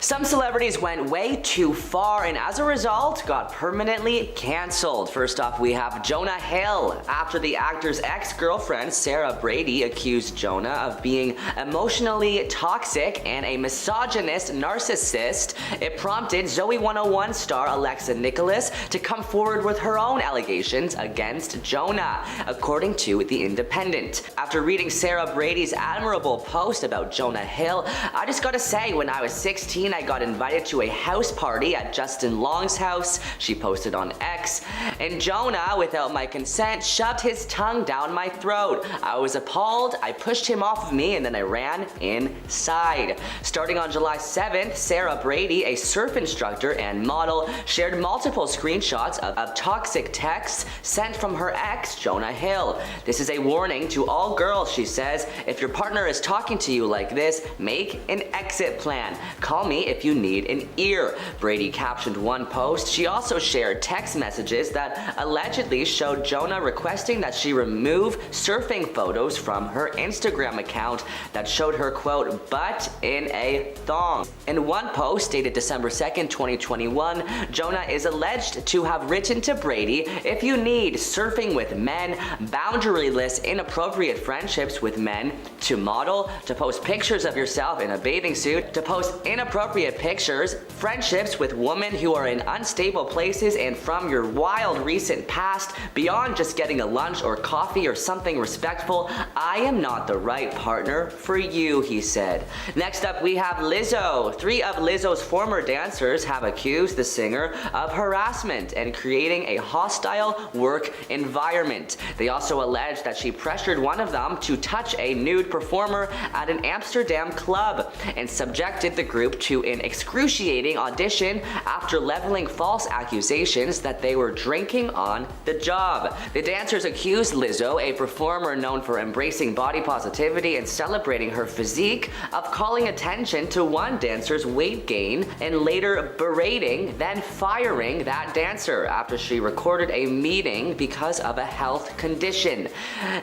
Some celebrities went way too far and as a result got permanently cancelled. First off, we have Jonah Hill. After the actor's ex-girlfriend Sarah Brady accused Jonah of being emotionally toxic and a misogynist narcissist, it prompted Zoey 101 star Alexa Nicholas to come forward with her own allegations against Jonah, according to The Independent. After reading Sarah Brady's admirable post about Jonah Hill, I just gotta say, when I was 16, I got invited to a house party at Justin Long's house, she posted on X, and Jonah, without my consent, shoved his tongue down my throat. I was appalled, I pushed him off of me, and then I ran inside. Starting on July 7th, Sarah Brady, a surf instructor and model, shared multiple screenshots of toxic texts sent from her ex, Jonah Hill. This is a warning to all girls, she says. If your partner is talking to you like this, make an exit plan. Call me if you need an ear. Brady captioned one post. She also shared text messages that allegedly showed Jonah requesting that she remove surfing photos from her Instagram account that showed her, quote, butt in a thong. In one post dated December 2nd, 2021, Jonah is alleged to have written to Brady, if you need surfing with men, boundaryless inappropriate friendships with men, to model, to post pictures of yourself in a bathing suit, to post inappropriate pictures, friendships with women who are in unstable places and from your wild recent past, beyond just getting a lunch or coffee or something respectful, I am not the right partner for you, he said. Next up, we have Lizzo. 3 of Lizzo's former dancers have accused the singer of harassment and creating a hostile work environment. They also allege that she pressured one of them to touch a nude performer at an Amsterdam club and subjected the group to an excruciating audition after leveling false accusations that they were drinking on the job. The dancers accused Lizzo, a performer known for embracing body positivity and celebrating her physique, of calling attention to one dancer's weight gain and later berating, then firing that dancer after she recorded a meeting because of a health condition.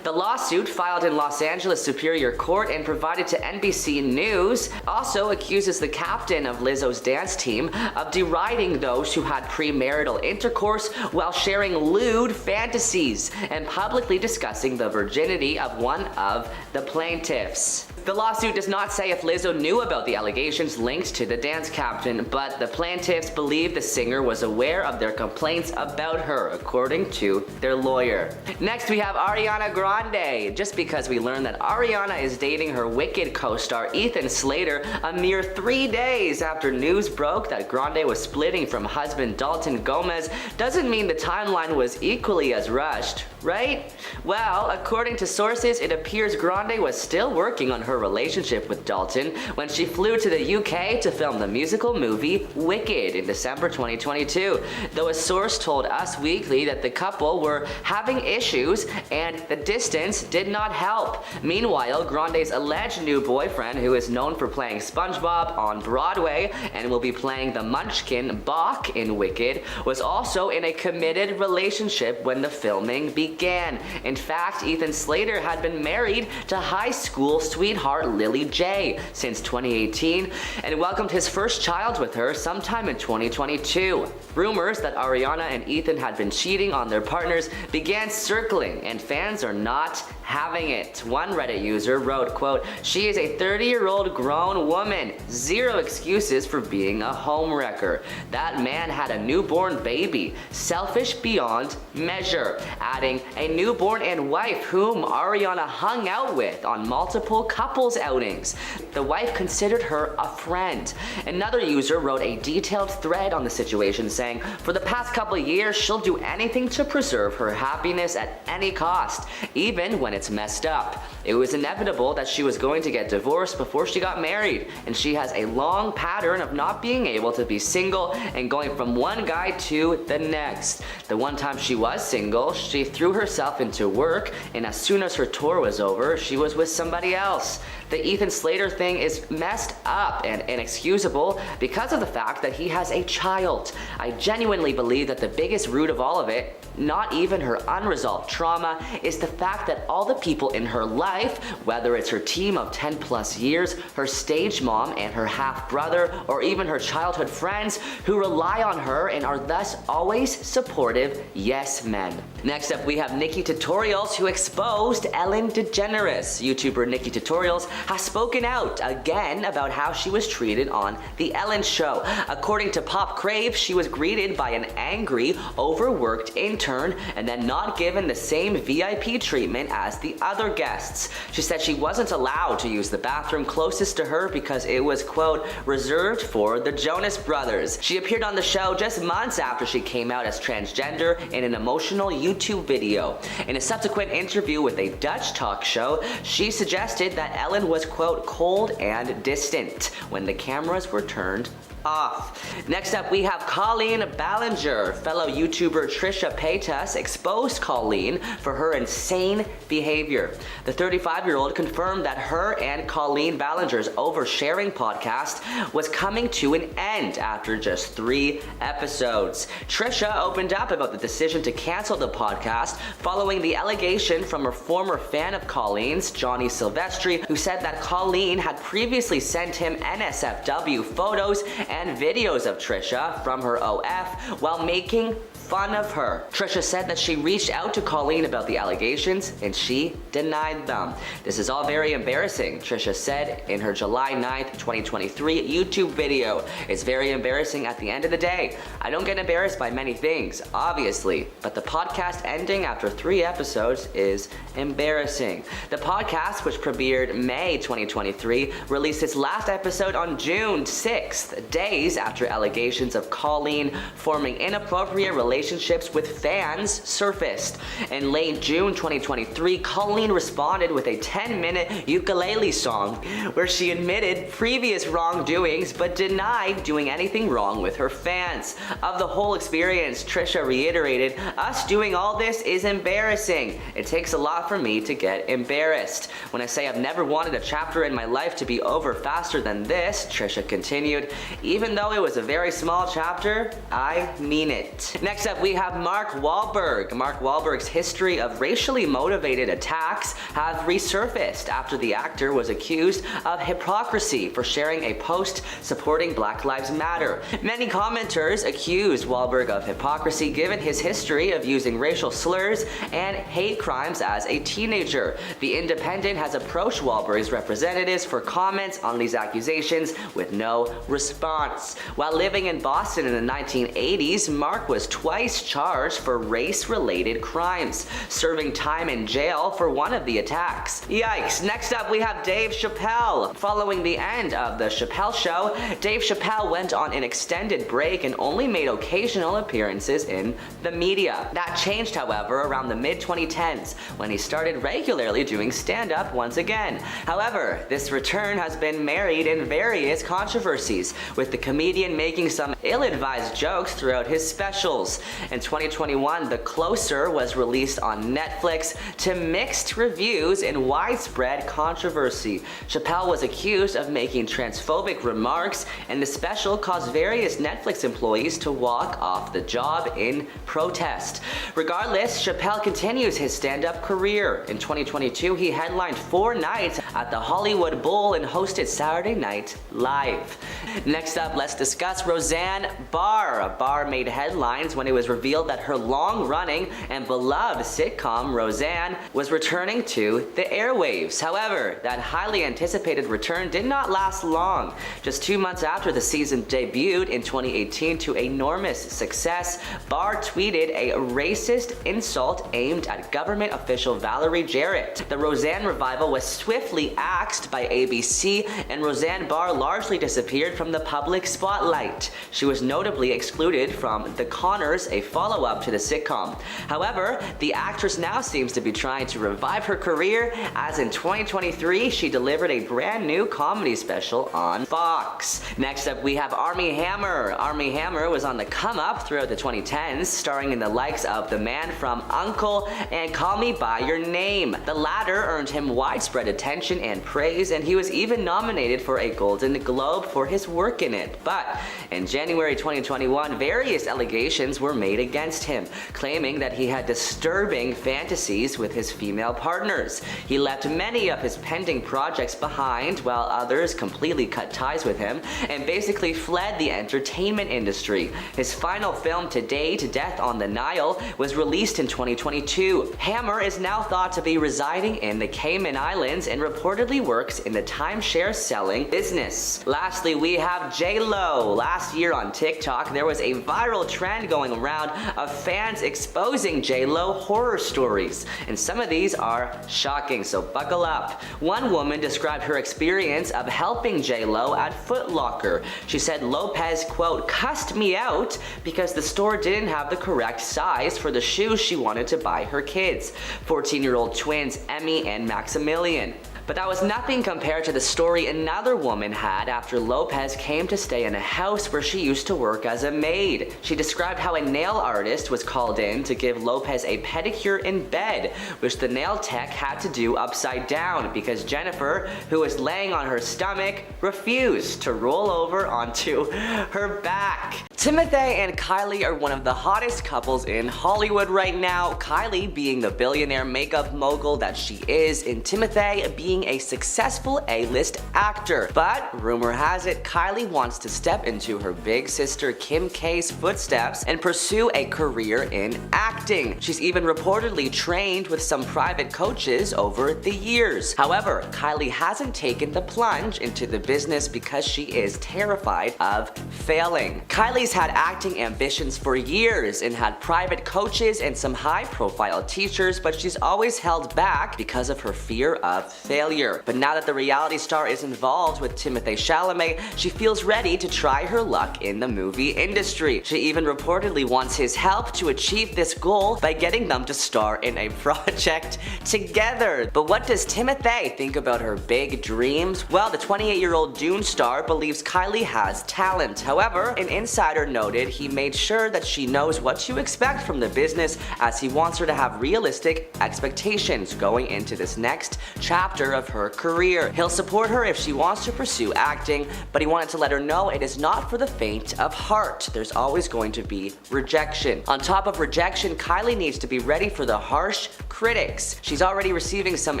The lawsuit, filed in Los Angeles Superior Court and provided to NBC News, also accuses the captain of Lizzo's dance team of deriding those who had premarital intercourse while sharing lewd fantasies and publicly discussing the virginity of one of the plaintiffs. The lawsuit does not say if Lizzo knew about the allegations linked to the dance captain, but the plaintiffs believe the singer was aware of their complaints about her, according to their lawyer. Next, we have Ariana Grande. Just because we learned that Ariana is dating her Wicked co-star Ethan Slater a mere 3 days after news broke that Grande was splitting from husband Dalton Gomez doesn't mean the timeline was equally as rushed, right? Well, according to sources, it appears Grande was still working on her relationship with Dalton when she flew to the UK to film the musical movie Wicked in December 2022, though a source told Us Weekly that the couple were having issues and the distance did not help. Meanwhile, Grande's alleged new boyfriend, who is known for playing SpongeBob on Broadway and will be playing the Munchkin Bach in Wicked, was also in a committed relationship when the filming began. In fact, Ethan Slater had been married to high school sweetheart Lily J since 2018 and welcomed his first child with her sometime in 2022. Rumors that Ariana and Ethan had been cheating on their partners began circling, and fans are not having it. One Reddit user wrote, quote, "She is a 30-year-old grown woman. Zero excuses for being a homewrecker. That man had a newborn baby. Selfish beyond measure." Adding, "A newborn and wife whom Ariana hung out with on multiple couples outings. The wife considered her a friend." Another user wrote a detailed thread on the situation saying, "For the past couple of years, she'll do anything to preserve her happiness at any cost, even when it's messed up. It was inevitable that she was going to get divorced before she got married, and she has a long pattern of not being able to be single and going from one guy to the next. The one time she was single, she threw herself into work, and as soon as her tour was over, she was with somebody else. The Ethan Slater thing is messed up and inexcusable because of the fact that he has a child. I genuinely believe that the biggest root of all of it, not even her unresolved trauma, is the fact that all the people in her life life, whether it's her team of 10 plus years, her stage mom and her half-brother, or even her childhood friends who rely on her and are thus always supportive yes men. Next up, we have Nikki Tutorials, who exposed Ellen DeGeneres. YouTuber Nikki Tutorials has spoken out again about how she was treated on The Ellen Show. According to Pop Crave, she was greeted by an angry, overworked intern and then not given the same VIP treatment as the other guests. She said she wasn't allowed to use the bathroom closest to her because it was, quote, reserved for the Jonas Brothers. She appeared on the show just months after she came out as transgender in an emotional YouTube video. In a subsequent interview with a Dutch talk show, she suggested that Ellen was, quote, cold and distant when the cameras were turned off. Next up, we have Colleen Ballinger. Fellow YouTuber Trisha Paytas exposed Colleen for her insane behavior. The 35-year-old confirmed that her and Colleen Ballinger's oversharing podcast was coming to an end after just 3 episodes. Trisha opened up about the decision to cancel the podcast following the allegation from a former fan of Colleen's, Johnny Silvestri, who said that Colleen had previously sent him NSFW photos and videos of Trisha from her OF while making fun of her. Trisha said that she reached out to Colleen about the allegations and she denied them. This is all very embarrassing, Trisha said in her July 9th, 2023 YouTube video. It's very embarrassing at the end of the day. I don't get embarrassed by many things, obviously, but the podcast ending after 3 episodes is embarrassing. The podcast, which premiered May 2023, released its last episode on June 6th, days after allegations of Colleen forming inappropriate relationships with fans surfaced. In late June 2023, Colleen responded with a 10-minute ukulele song where she admitted previous wrongdoings but denied doing anything wrong with her fans. Of the whole experience, Trisha reiterated, "Us doing all this is embarrassing. It takes a lot for me to get embarrassed. When I say I've never wanted a chapter in my life to be over faster than this," Trisha continued, "even though it was a very small chapter, I mean it." Next up, we have Mark Wahlberg. Mark Wahlberg's history of racially motivated attacks have resurfaced after the actor was accused of hypocrisy for sharing a post supporting Black Lives Matter. Many commenters accused Wahlberg of hypocrisy given his history of using racial slurs and hate crimes as a teenager. The Independent has approached Wahlberg's representatives for comments on these accusations with no response. While living in Boston in the 1980s, Mark was twice charged for race-related crimes, serving time in jail for one of the attacks. Yikes. Next up, we have Dave Chappelle. Following the end of the Chappelle Show, Dave Chappelle went on an extended break and only made occasional appearances in the media. That changed, however, around the mid-2010s when he started regularly doing stand-up once again. However, this return has been married in various controversies, with the comedian making some ill-advised jokes throughout his specials. In 2021, The Closer was released on Netflix to mixed reviews and widespread controversy. Chappelle was accused of making transphobic remarks, and the special caused various Netflix employees to walk off the job in protest. Regardless, Chappelle continues his stand-up career. In 2022, he headlined 4 nights at the Hollywood Bowl and hosted Saturday Night Live. Next up, let's discuss Roseanne Barr. Barr made headlines when it was revealed that her long-running and beloved sitcom Roseanne was returning to the airwaves. However, that highly anticipated return did not last long. Just 2 months after the season debuted in 2018 to enormous success, Barr tweeted a racist insult aimed at government official Valerie Jarrett. The Roseanne revival was swiftly axed by ABC, and Roseanne Barr largely disappeared from the public spotlight. She was notably excluded from The Conners, a follow-up to the sitcom. However, the actress now seems to be trying to revive her career, as in 2023 she delivered a brand new comedy special on Fox. Next up, we have Armie Hammer. Armie Hammer was on the come-up throughout the 2010s, starring in the likes of The Man from U.N.C.L.E. and Call Me By Your Name. The latter earned him widespread attention and praise, and he was even nominated for a Golden Globe for his work in it. But in January 2021, various allegations were made against him, claiming that he had disturbing fantasies with his female partners. years. He left many of his pending projects behind, while others completely cut ties with him and basically fled the entertainment industry. His final film to date, Death on the Nile, was released in 2022. Hammer is now thought to be residing in the Cayman Islands and reportedly works in the timeshare selling business. Lastly, we have J-Lo. Last year on TikTok, there was a viral trend going around of fans exposing J-Lo horror stories, and some of these are shocking, so buckle up. One woman described her experience of helping J-Lo at Foot Locker. She said Lopez, quote, cussed me out because the store didn't have the correct size for the shoes she wanted to buy her kids, 14-year-old twins Emmy and Maximilian. But that was nothing compared to the story another woman had after Lopez came to stay in a house where she used to work as a maid. She described how a nail artist was called in to give Lopez a pedicure in bed, which the nail tech had to do upside down because Jennifer, who was laying on her stomach, refused to roll over onto her back. Timothy and Kylie are one of the hottest couples in Hollywood right now, Kylie being the billionaire makeup mogul that she is, and Timothy being a successful A-list actor. But rumor has it Kylie wants to step into her big sister Kim K's footsteps and pursue a career in acting. She's even reportedly trained with some private coaches over the years. However, Kylie hasn't taken the plunge into the business because she is terrified of failing. Kylie's had acting ambitions for years and had private coaches and some high-profile teachers, but she's always held back because of her fear of failure. But now that the reality star is involved with Timothée Chalamet, she feels ready to try her luck in the movie industry. She even reportedly wants his help to achieve this goal by getting them to star in a project together. But what does Timothée think about her big dreams? Well, the 28-year-old Dune star believes Kylie has talent. However, an insider noted he made sure that she knows what to expect from the business, as he wants her to have realistic expectations going into this next chapter of her career. He'll support her if she wants to pursue acting, but he wanted to let her know it is not for the faint of heart. There's always going to be rejection. On top of rejection, Kylie needs to be ready for the harsh critics. She's already receiving some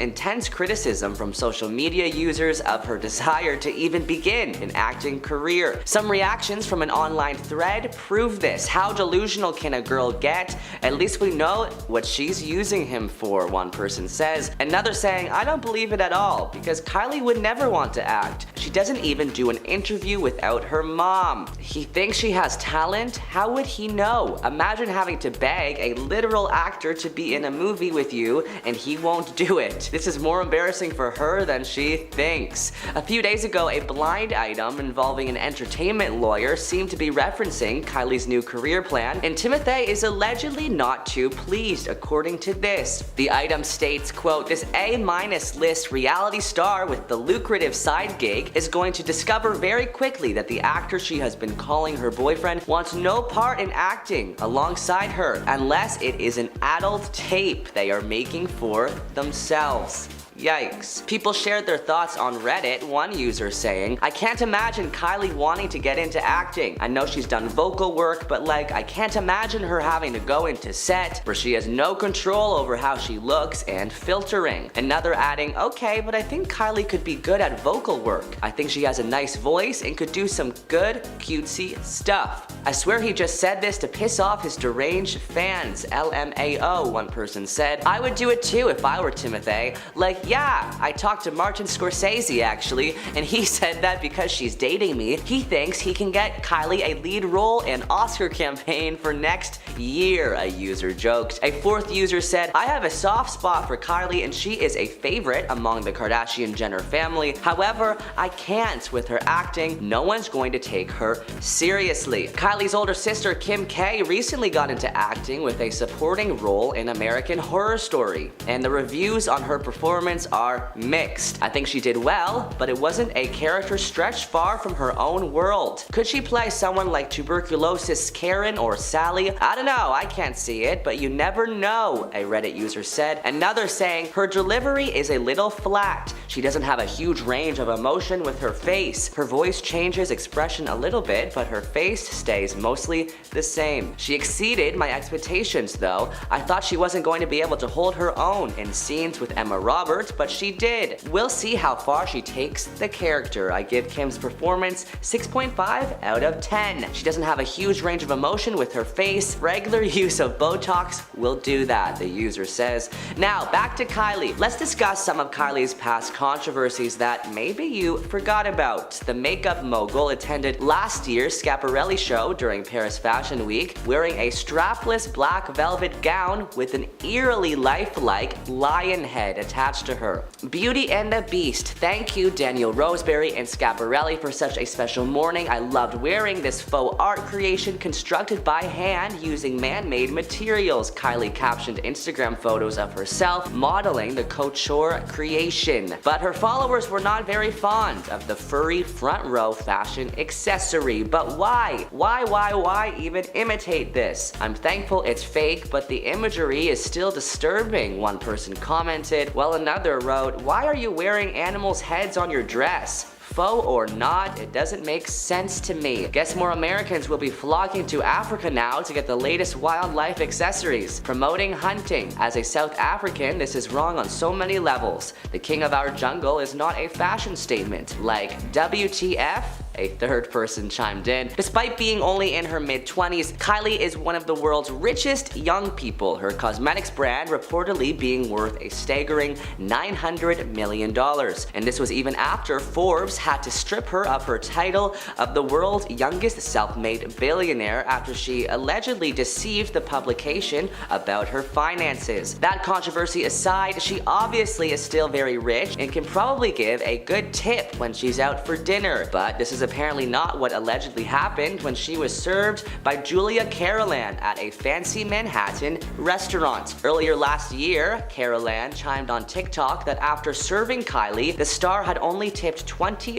intense criticism from social media users of her desire to even begin an acting career. Some reactions from an online thread prove this. How delusional can a girl get? At least we know what she's using him for, one person says. Another saying, I don't believe it at all, because Kylie would never want to act. She doesn't even do an interview without her mom. He thinks she has talent? How would he know? Imagine having to beg a literal actor to be in a movie with you and he won't do it. This is more embarrassing for her than she thinks. A few days ago, a blind item involving an entertainment lawyer seemed to be referencing Kylie's new career plan, and Timothée is allegedly not too pleased, according to this. The item states, quote, this A-minus list reality star with the lucrative side gig is going to discover very quickly that the actor she has been calling her boyfriend wants no part in acting alongside her unless it is an adult tape they are making for themselves. Yikes. People shared their thoughts on Reddit, one user saying, I can't imagine Kylie wanting to get into acting. I know she's done vocal work, but like, I can't imagine her having to go into set where she has no control over how she looks and filtering. Another adding, okay, but I think Kylie could be good at vocal work. I think she has a nice voice and could do some good, cutesy stuff. I swear he just said this to piss off his deranged fans, LMAO, one person said. I would do it too if I were Timothée. Like, yeah, I talked to Martin Scorsese actually, and he said that because she's dating me, he thinks he can get Kylie a lead role in Oscar campaign for next year, a user joked. A fourth user said, I have a soft spot for Kylie and she is a favorite among the Kardashian Jenner family. However, I can't with her acting. No one's going to take her seriously. Kylie's older sister Kim K recently got into acting with a supporting role in American Horror Story, and the reviews on her performance are mixed. I think she did well, but it wasn't a character stretched far from her own world. Could she play someone like tuberculosis Karen or Sally? I don't know, I can't see it, but you never know, a Reddit user said. Another saying, her delivery is a little flat. She doesn't have a huge range of emotion with her face. Her voice changes expression a little bit, but her face stays stays mostly the same. She exceeded my expectations though. I thought she wasn't going to be able to hold her own in scenes with Emma Roberts, but she did. We'll see how far she takes the character. I give Kim's performance 6.5 out of 10. She doesn't have a huge range of emotion with her face. Regular use of Botox will do that, the user says. Now, back to Kylie. Let's discuss some of Kylie's past controversies that maybe you forgot about. The makeup mogul attended last year's Schiaparelli show during Paris Fashion Week, wearing a strapless black velvet gown with an eerily lifelike lion head attached to her. Beauty and the Beast. Thank you, Daniel Roseberry and Schiaparelli, for such a special morning. I loved wearing this faux art creation constructed by hand using man-made materials. Kylie captioned Instagram photos of herself modeling the couture creation. But her followers were not very fond of the furry front row fashion accessory. But why? Why even imitate this? I'm thankful it's fake, but the imagery is still disturbing, one person commented, while another wrote, why are you wearing animals' heads on your dress? Faux or not, it doesn't make sense to me. Guess more Americans will be flocking to Africa now to get the latest wildlife accessories. Promoting hunting. As a South African, this is wrong on so many levels. The king of our jungle is not a fashion statement. Like, WTF? A third person chimed in. Despite being only in her mid-20s, Kylie is one of the world's richest young people, her cosmetics brand reportedly being worth a staggering $900 million. And this was even after Forbes had to strip her of her title of the world's youngest self-made billionaire after she allegedly deceived the publication about her finances. That controversy aside, she obviously is still very rich and can probably give a good tip when she's out for dinner. But this is apparently not what allegedly happened when she was served by Julia Carolan at a fancy Manhattan restaurant. Earlier last year, Carolan chimed on TikTok that after serving Kylie, the star had only tipped $20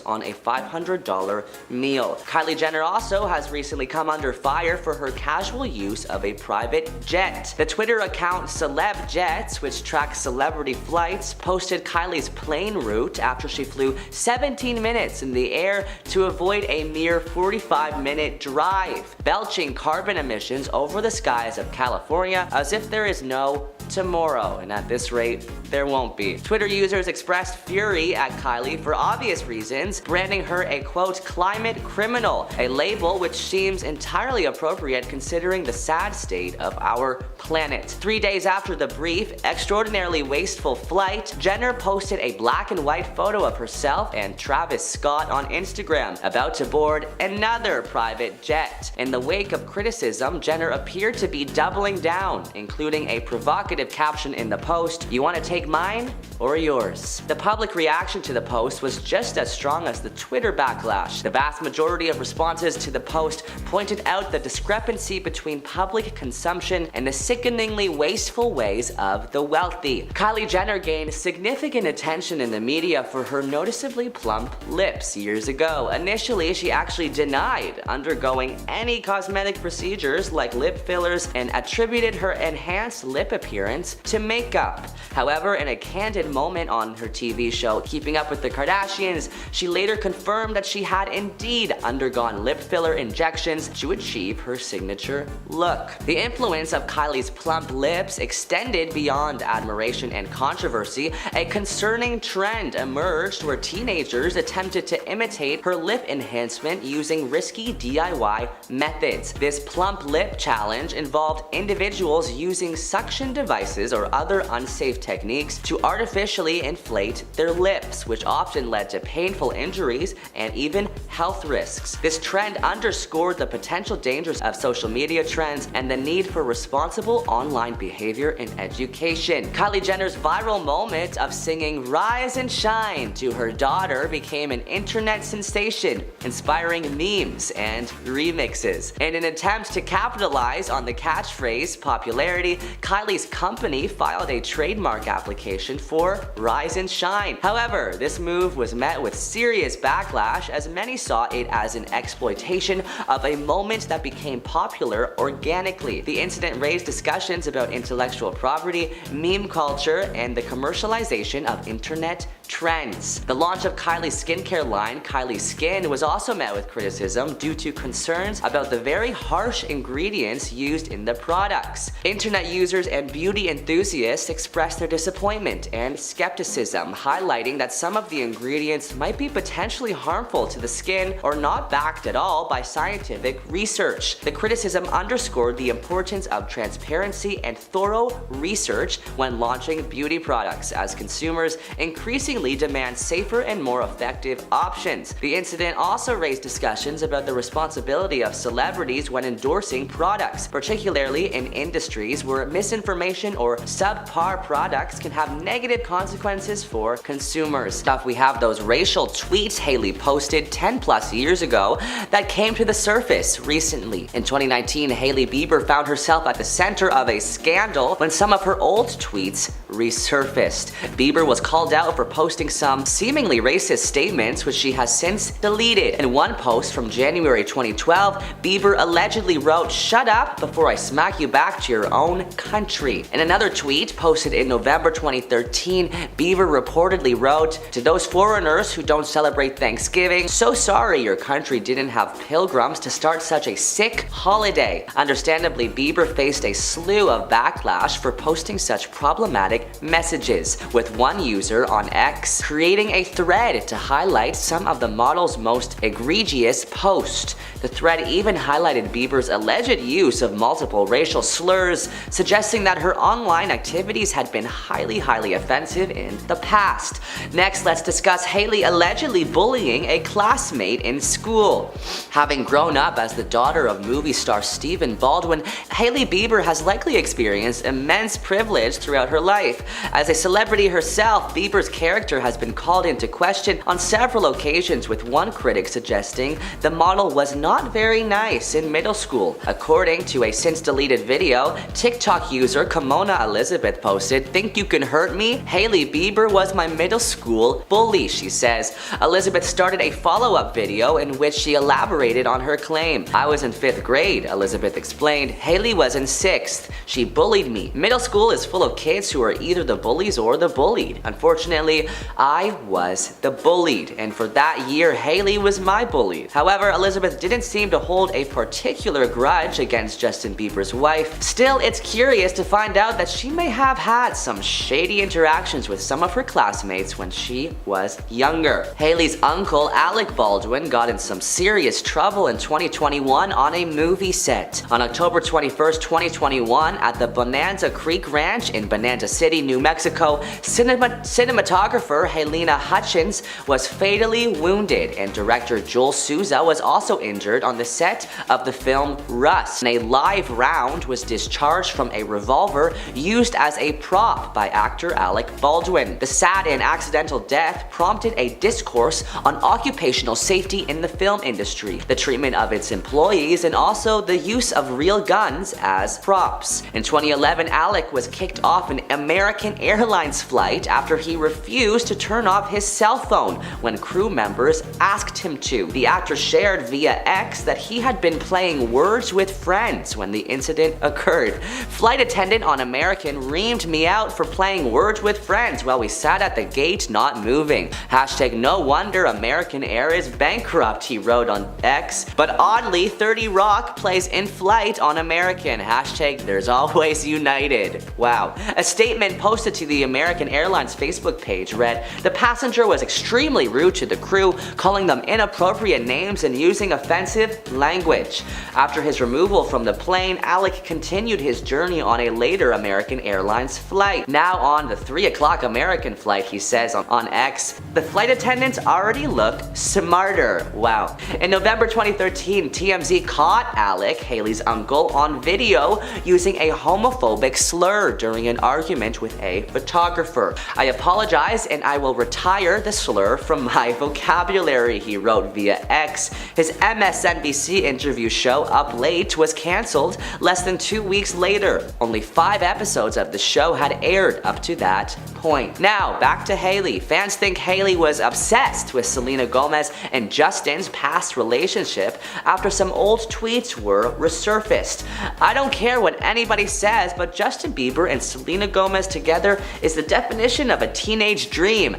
on a $500 meal. Kylie Jenner also has recently come under fire for her casual use of a private jet. The Twitter account Celeb Jets, which tracks celebrity flights, posted Kylie's plane route after she flew 17 minutes in the air to avoid a mere 45-minute drive, belching carbon emissions over the skies of California as if there is no tomorrow, and at this rate, there won't be. Twitter users expressed fury at Kylie for obvious reasons, branding her a quote climate criminal, a label which seems entirely appropriate considering the sad state of our planet. 3 days after the brief, extraordinarily wasteful flight, Jenner posted a black and white photo of herself and Travis Scott on Instagram, about to board another private jet. In the wake of criticism, Jenner appeared to be doubling down, including a provocative caption in the post, "You want to take mine or yours?" The public reaction to the post was just as strong as the Twitter backlash. The vast majority of responses to the post pointed out the discrepancy between public consumption and the sickeningly wasteful ways of the wealthy. Kylie Jenner gained significant attention in the media for her noticeably plump lips years ago. Initially, she actually denied undergoing any cosmetic procedures like lip fillers and attributed her enhanced lip appearance to makeup. However, in a candid moment on her TV show Keeping Up with the Kardashians, she later confirmed that she had indeed undergone lip filler injections to achieve her signature look. The influence of Kylie's plump lips extended beyond admiration and controversy. A concerning trend emerged where teenagers attempted to imitate her lip enhancement using risky DIY methods. This plump lip challenge involved individuals using suction devices or other unsafe techniques to artificially inflate their lips, which often led to painful injuries and even health risks. This trend underscored the potential dangers of social media trends and the need for responsible online behavior in education. Kylie Jenner's viral moment of singing "Rise and Shine" to her daughter became an internet sensation, inspiring memes and remixes. In an attempt to capitalize on the catchphrase popularity, Kylie's company filed a trademark application for "Rise and Shine." However, this move was met with serious backlash as many saw it as an exploitation of a moment that became popular organically. The incident raised discussions about intellectual property, meme culture, and the commercialization of internet trends. The launch of Kylie's skincare line, Kylie Skin, was also met with criticism due to concerns about the very harsh ingredients used in the products. Internet users and beauty enthusiasts expressed their disappointment and skepticism, highlighting that some of the ingredients might be potentially harmful to the skin or not backed at all by scientific research. The criticism underscored the importance of transparency and thorough research when launching beauty products, as consumers increasingly demand safer and more effective options. The incident also raised discussions about the responsibility of celebrities when endorsing products, particularly in industries where misinformation or subpar products can have negative consequences for consumers. Stuff, we have those racial tweets Hailey posted 10 plus years ago that came to the surface recently. In 2019, Hailey Bieber found herself at the center of a scandal when some of her old tweets resurfaced. Bieber was called out for posting some seemingly racist statements, which she has since deleted. In one post from January 2012, Bieber allegedly wrote, "Shut up before I smack you back to your own country." In another tweet posted in November 2013, Bieber reportedly wrote, "To those foreigners who don't celebrate Thanksgiving, so sorry your country didn't have pilgrims to start such a sick holiday." Understandably, Bieber faced a slew of backlash for posting such problematic messages, with one user on X creating a thread to highlight some of the model's most egregious posts. The thread even highlighted Bieber's alleged use of multiple racial slurs, suggesting that her online activities had been highly offensive in the past. Next, let's discuss Hailey allegedly bullying a classmate in school. Having grown up as the daughter of movie star Stephen Baldwin, Hailey Bieber has likely experienced immense privilege throughout her life. As a celebrity herself, Bieber's character has been called into question on several occasions, with one critic suggesting the model was not very nice in middle school. According to a since-deleted video, TikTok user Kimona Elizabeth posted, "Think you can hurt me? Hailey Bieber was my middle school bully," she says. Elizabeth started a follow-up video in which she elaborated on her claim. "I was in 5th grade," Elizabeth explained. "Hailey was in 6th. She bullied me. Middle school is full of kids who are either the bullies or the bullied. Unfortunately, I was the bullied, and for that year, Hailey was my bully." However, Elizabeth didn't seem to hold a particular grudge against Justin Bieber's wife. Still, it's curious to find out that she may have had some shady interactions with some of her classmates when she was younger. Hailey's uncle, Alec Baldwin, got in some serious trouble in 2021 on a movie set. On October 21st, 2021, at the Bonanza Creek Ranch in Bonanza City, New Mexico, cinematographer Halyna Hutchins was fatally wounded, and director Joel Souza was also injured on the set of the film Rust. And a live round was discharged from a revolver used as a prop by actor Alec Baldwin. The sad and accidental death prompted a discourse on occupational safety in the film industry, the treatment of its employees, and also the use of real guns as props. In 2011, Alec was kicked off an American Airlines flight after he refused to turn off his cell phone when crew members asked him to. The actor shared via X that he had been playing Words with Friends when the incident occurred. "Flight attendant on American reamed me out for playing Words with Friends while we sat at the gate not moving. Hashtag no wonder American Air is bankrupt," he wrote on X. But oddly, 30 Rock plays In Flight on American. Hashtag there's always United. Wow. A statement posted to the American Airlines Facebook page read, "The passenger was extremely rude to the crew, calling them inappropriate names and using offensive language." After his removal from the plane, Alec continued his journey on a later American Airlines flight. Now on the 3 o'clock American flight, he says on X, "The flight attendants already look smarter." Wow. In November 2013, TMZ caught Alec, Hailey's uncle, on video using a homophobic slur during an argument with a photographer. "I apologize and I will retire the slur from my vocabulary," he wrote via X. His MSNBC interview show Up Late was cancelled less than 2 weeks later. Only 5 episodes of the show had aired up to that point. Now, back to Hailey. Fans think Hailey was obsessed with Selena Gomez and Justin's past relationship after some old tweets were resurfaced. I don't care what anybody says, but Justin Bieber and Selena Gomez together is the definition of a teenage dream.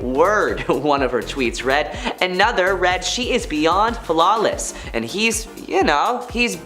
#word, one of her tweets read. Another read, she is beyond flawless. And he's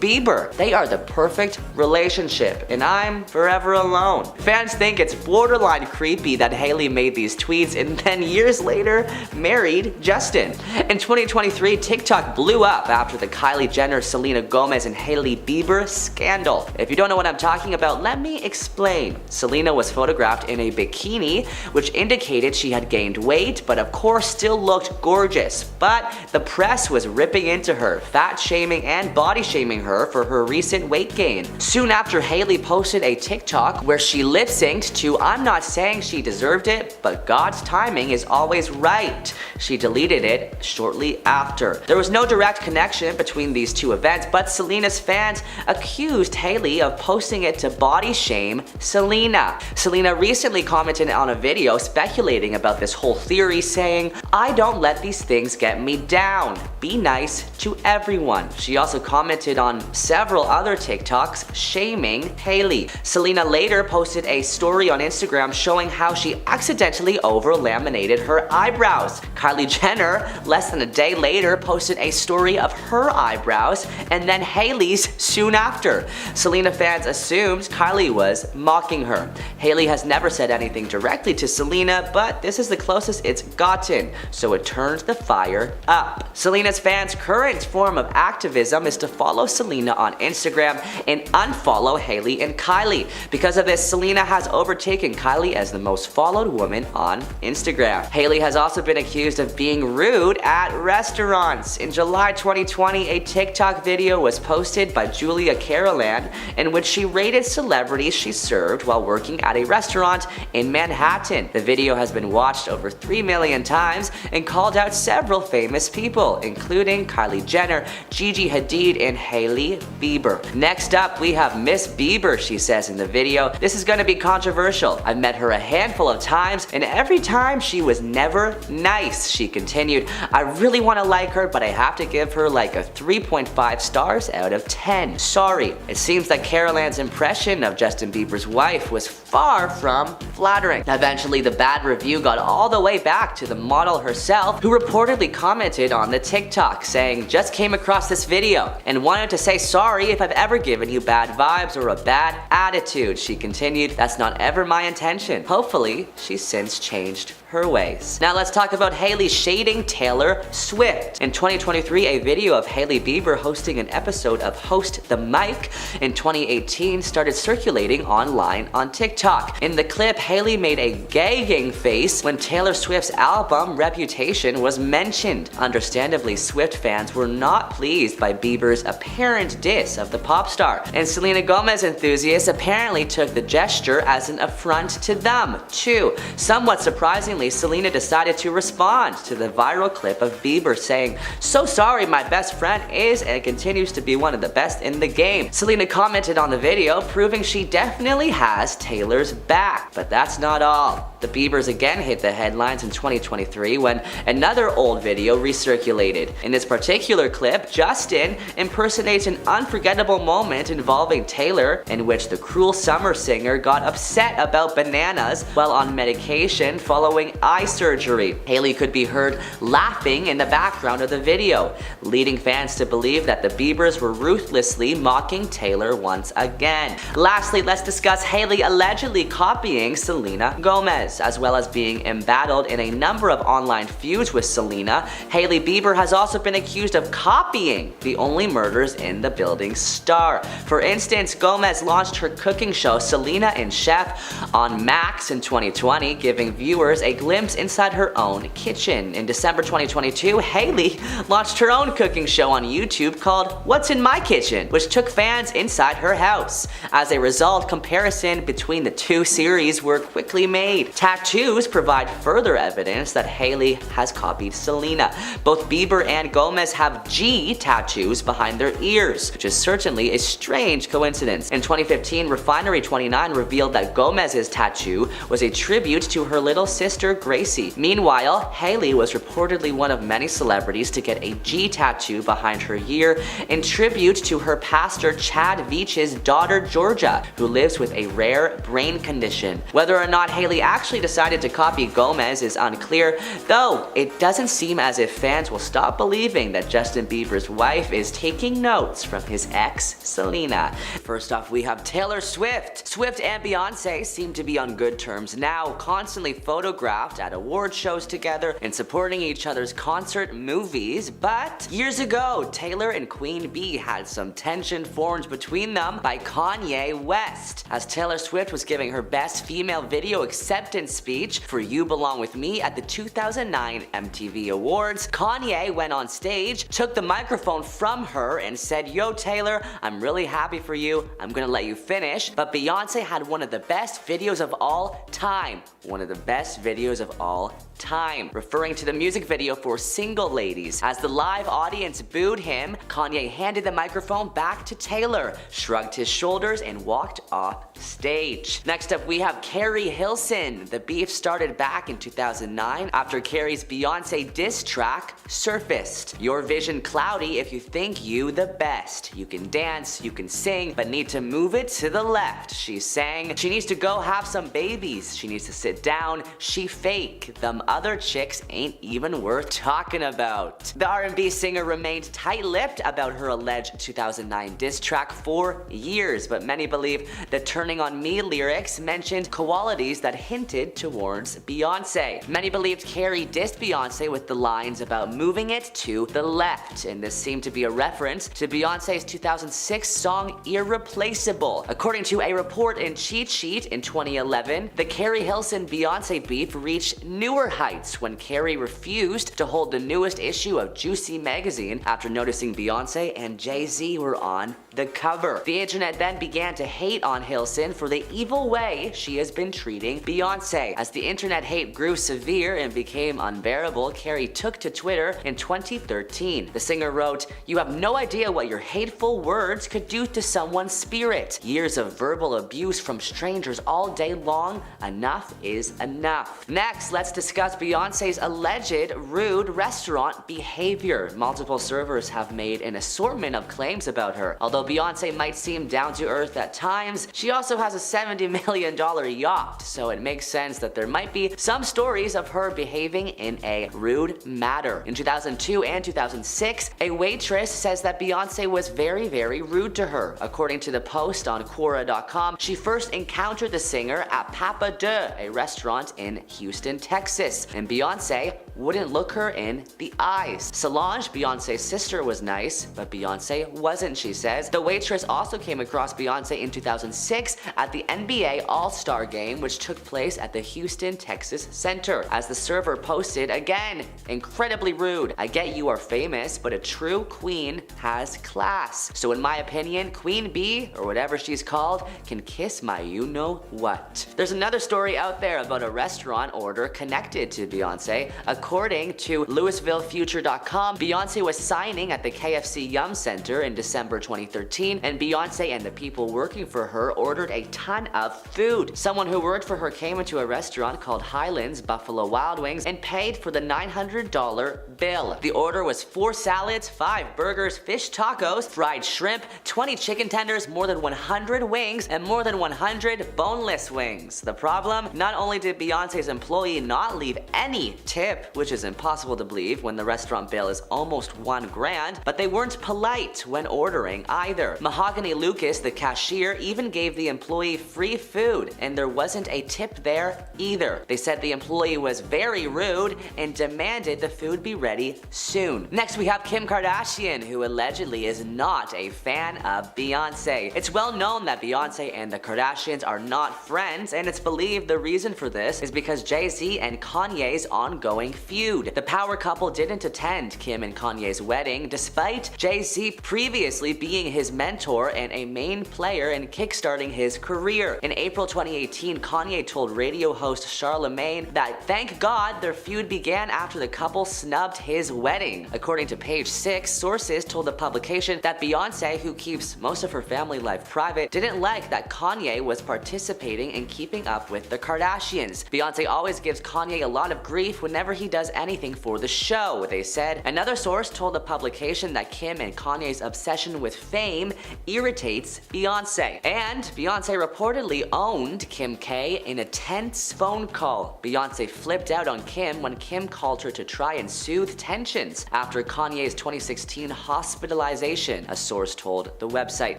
Bieber. They are the perfect relationship, and I'm forever alone. Fans think it's borderline creepy that Hailey made these tweets and then years later married Justin. In 2023, TikTok blew up after the Kylie Jenner, Selena Gomez, and Hailey Bieber scandal. If you don't know what I'm talking about, let me explain. Selena was photographed in a bikini, which indicated she had gained weight, but of course still looked gorgeous. But the press was ripping into her, fat shaming and body shaming her for her recent weight gain. Soon after, Hailey posted a TikTok where she lip synced to "I'm not saying she deserved it, but God's timing is always right." She deleted it shortly after. There was no direct connection between these two events, but Selena's fans accused Hailey of posting it to body shame Selena. Selena recently commented on a video speculating about this whole theory, saying, "I don't let these things get me down. Be nice to everyone." She also commented on several other TikToks shaming Hailey. Selena later posted a story on Instagram showing how she accidentally over-laminated her eyebrows. Kylie Jenner, less than a day later, posted a story of her eyebrows, and then Hailey's soon after. Selena fans assumed Kylie was mocking her. Hailey has never said anything directly to Selena, but this is the closest it's gotten, so it turned the fire up. Selena's fans' current form of activism is to follow Selena on Instagram and unfollow Hailey and Kylie. Because of this, Selena has overtaken Kylie as the most followed woman on Instagram. Hailey has also been accused of being rude at restaurants. In July 2020, a TikTok video was posted by Julia Carolan in which she rated celebrities she served while working at a restaurant in Manhattan. The video has been watched over 3 million times and called out several famous people, including Kylie Jenner, Gigi Hadid, and Hailey Bieber. Next up, we have Miss Bieber, she says in the video. "This is gonna be controversial. I've met her a handful of times, and every time she was never nice," she continued. "I really want to like her, but I have to give her like a 3.5 stars out of 10. Sorry." It seems that Carolan's impression of Justin Bieber's wife was far from flattering. Eventually, the bad review got all the way back to the model herself, who reportedly commented on the TikTok saying, "Just came across this video and wanted to say sorry if I've ever given you bad vibes or a bad attitude." She continued, "That's not ever my intention." Hopefully, she's since changed her ways. Now let's talk about Hailey shading Taylor Swift. In 2023, a video of Hailey Bieber hosting an episode of Host the Mic in 2018 started circulating online on TikTok. In the clip, Hailey made a gagging face when Taylor Swift's album Reputation was mentioned. Understandably, Swift fans were not pleased by Bieber's apparent diss of the pop star, and Selena Gomez enthusiasts apparently took the gesture as an affront to them, too. Somewhat surprisingly, Selena decided to respond to the viral clip of Bieber saying, "So sorry, my best friend is and continues to be one of the best in the game." Selena commented on the video, proving she definitely has Taylor's back. But that's not all. The Biebers again hit the headlines in 2023 when another old video recirculated. In this particular clip, Justin impersonates an unforgettable moment involving Taylor, in which the Cruel Summer singer got upset about bananas while on medication following eye surgery. Hailey could be heard laughing in the background of the video, leading fans to believe that the Biebers were ruthlessly mocking Taylor once again. Lastly, let's discuss Hailey allegedly copying Selena Gomez. As well as being embattled in a number of online feuds with Selena, Hailey Bieber has also been accused of copying The Only Murders in the Building star. For instance, Gomez launched her cooking show Selena and Chef on Max in 2020, giving viewers a glimpse inside her own kitchen. In December 2022, Hailey launched her own cooking show on YouTube called What's in My Kitchen, which took fans inside her house. As a result, comparison between the two series were quickly made. Tattoos provide further evidence that Hailey has copied Selena. Both Bieber and Gomez have G tattoos behind their ears, which is certainly a strange coincidence. In 2015, Refinery29 revealed that Gomez's tattoo was a tribute to her little sister Gracie. Meanwhile, Hailey was reportedly one of many celebrities to get a G tattoo behind her ear in tribute to her pastor Chad Veach's daughter Georgia, who lives with a rare brain condition. Whether or not Hailey actually decided to copy Gomez is unclear, though it doesn't seem as if fans will stop believing that Justin Bieber's wife is taking notes from his ex, Selena. First off, we have Taylor Swift. Swift and Beyonce seem to be on good terms now, constantly photographed at award shows together and supporting each other's concert movies, but years ago, Taylor and Queen Bee had some tension formed between them by Kanye West. As Taylor Swift was giving her Best Female Video Acceptance speech for You Belong With Me at the 2009 MTV Awards, Kanye went on stage, took the microphone from her and said, "Yo Taylor, I'm really happy for you, I'm gonna let you finish, but Beyonce had one of the best videos of all time." One of the best videos of all time, referring to the music video for Single Ladies. As the live audience booed him, Kanye handed the microphone back to Taylor, shrugged his shoulders, and walked off stage. Next up, we have Carrie Hilson. The beef started back in 2009 after Carrie's Beyonce diss track surfaced. "Your vision cloudy if you think you the best. You can dance, you can sing, but need to move it to the left," she sang. "She needs to go have some babies. She needs to sit down. She fake. Them other chicks ain't even worth talking about." The R&B singer remained tight-lipped about her alleged 2009 diss track for years, but many believe the Turning on Me lyrics mentioned qualities that hinted towards Beyonce. Many believed Carrie dissed Beyonce with the lines about moving it to the left, and this seemed to be a reference to Beyonce's 2006 song Irreplaceable. According to a report in Cheat Sheet in 2011, the Carrie Hilson-Beyonce beef reached newer heights when Carrie refused to hold the newest issue of Juicy magazine after noticing Beyonce and Jay-Z were on the cover. The internet then began to hate on Hilson for the evil way she has been treating Beyonce. As the internet hate grew severe and became unbearable, Carrie took to Twitter in 2013. The singer wrote, "You have no idea what your hateful words could do to someone's spirit. Years of verbal abuse from strangers all day long. Enough is enough." Next, let's discuss Beyonce's alleged rude restaurant behavior. Multiple servers have made an assortment of claims about her. Although Beyonce might seem down to earth at times, she also has a $70 million yacht, so it makes sense that there might be some stories of her behaving in a rude manner. In 2002 and 2006, a waitress says that Beyonce was very, very rude to her. According to the post on Quora.com, she first encountered the singer at Papa De, a restaurant in Houston, Texas, and Beyonce wouldn't look her in the eyes. Solange, Beyonce's sister, was nice, but Beyonce wasn't, she says. The waitress also came across Beyonce in 2006 at the NBA All-Star Game, which took place at the Houston, Texas Center. As the server posted, again, incredibly rude. "I get you are famous, but a true queen has class. So in my opinion, Queen Bee, or whatever she's called, can kiss my you-know-what." There's another story out there about a restaurant order connected to Beyonce. According to LouisvilleFuture.com, Beyonce was signing at the KFC Yum Center in December 2013, and Beyonce and the people working for her ordered a ton of food. Someone who worked for her came into a restaurant called Highlands Buffalo Wild Wings and paid for the $900 bill. The order was 4 salads, 5 burgers, fish tacos, fried shrimp, 20 chicken tenders, more than 100 wings, and more than 100 boneless wings. The problem? Not only did Beyonce's employee not leave any tip, which is impossible to believe when the restaurant bill is almost $1,000, but they weren't polite when ordering either. Mahogany Lucas, the cashier, even gave the employee free food, and there wasn't a tip there either. They said the employee was very rude and demanded the food be ready soon. Next, we have Kim Kardashian, who allegedly is not a fan of Beyonce. It's well known that Beyonce and the Kardashians are not friends, and it's believed the reason for this is because Jay-Z and Kanye's ongoing feud. The power couple didn't attend Kim and Kanye's wedding, despite Jay-Z previously being his mentor and a main player in kickstarting his career. In April 2018, Kanye told radio host Charlemagne that thank God their feud began after the couple snubbed his wedding. According to Page 6, sources told the publication that Beyonce, who keeps most of her family life private, didn't like that Kanye was participating in keeping up with the Kardashians. Beyonce always gives Kanye a lot of grief whenever he does anything for the show, they said. Another source told the publication that Kim and Kanye's obsession with fame irritates Beyonce. And Beyonce reportedly owned Kim K in a tense phone call. Beyonce flipped out on Kim when Kim called her to try and soothe tensions after Kanye's 2016 hospitalization, a source told the website.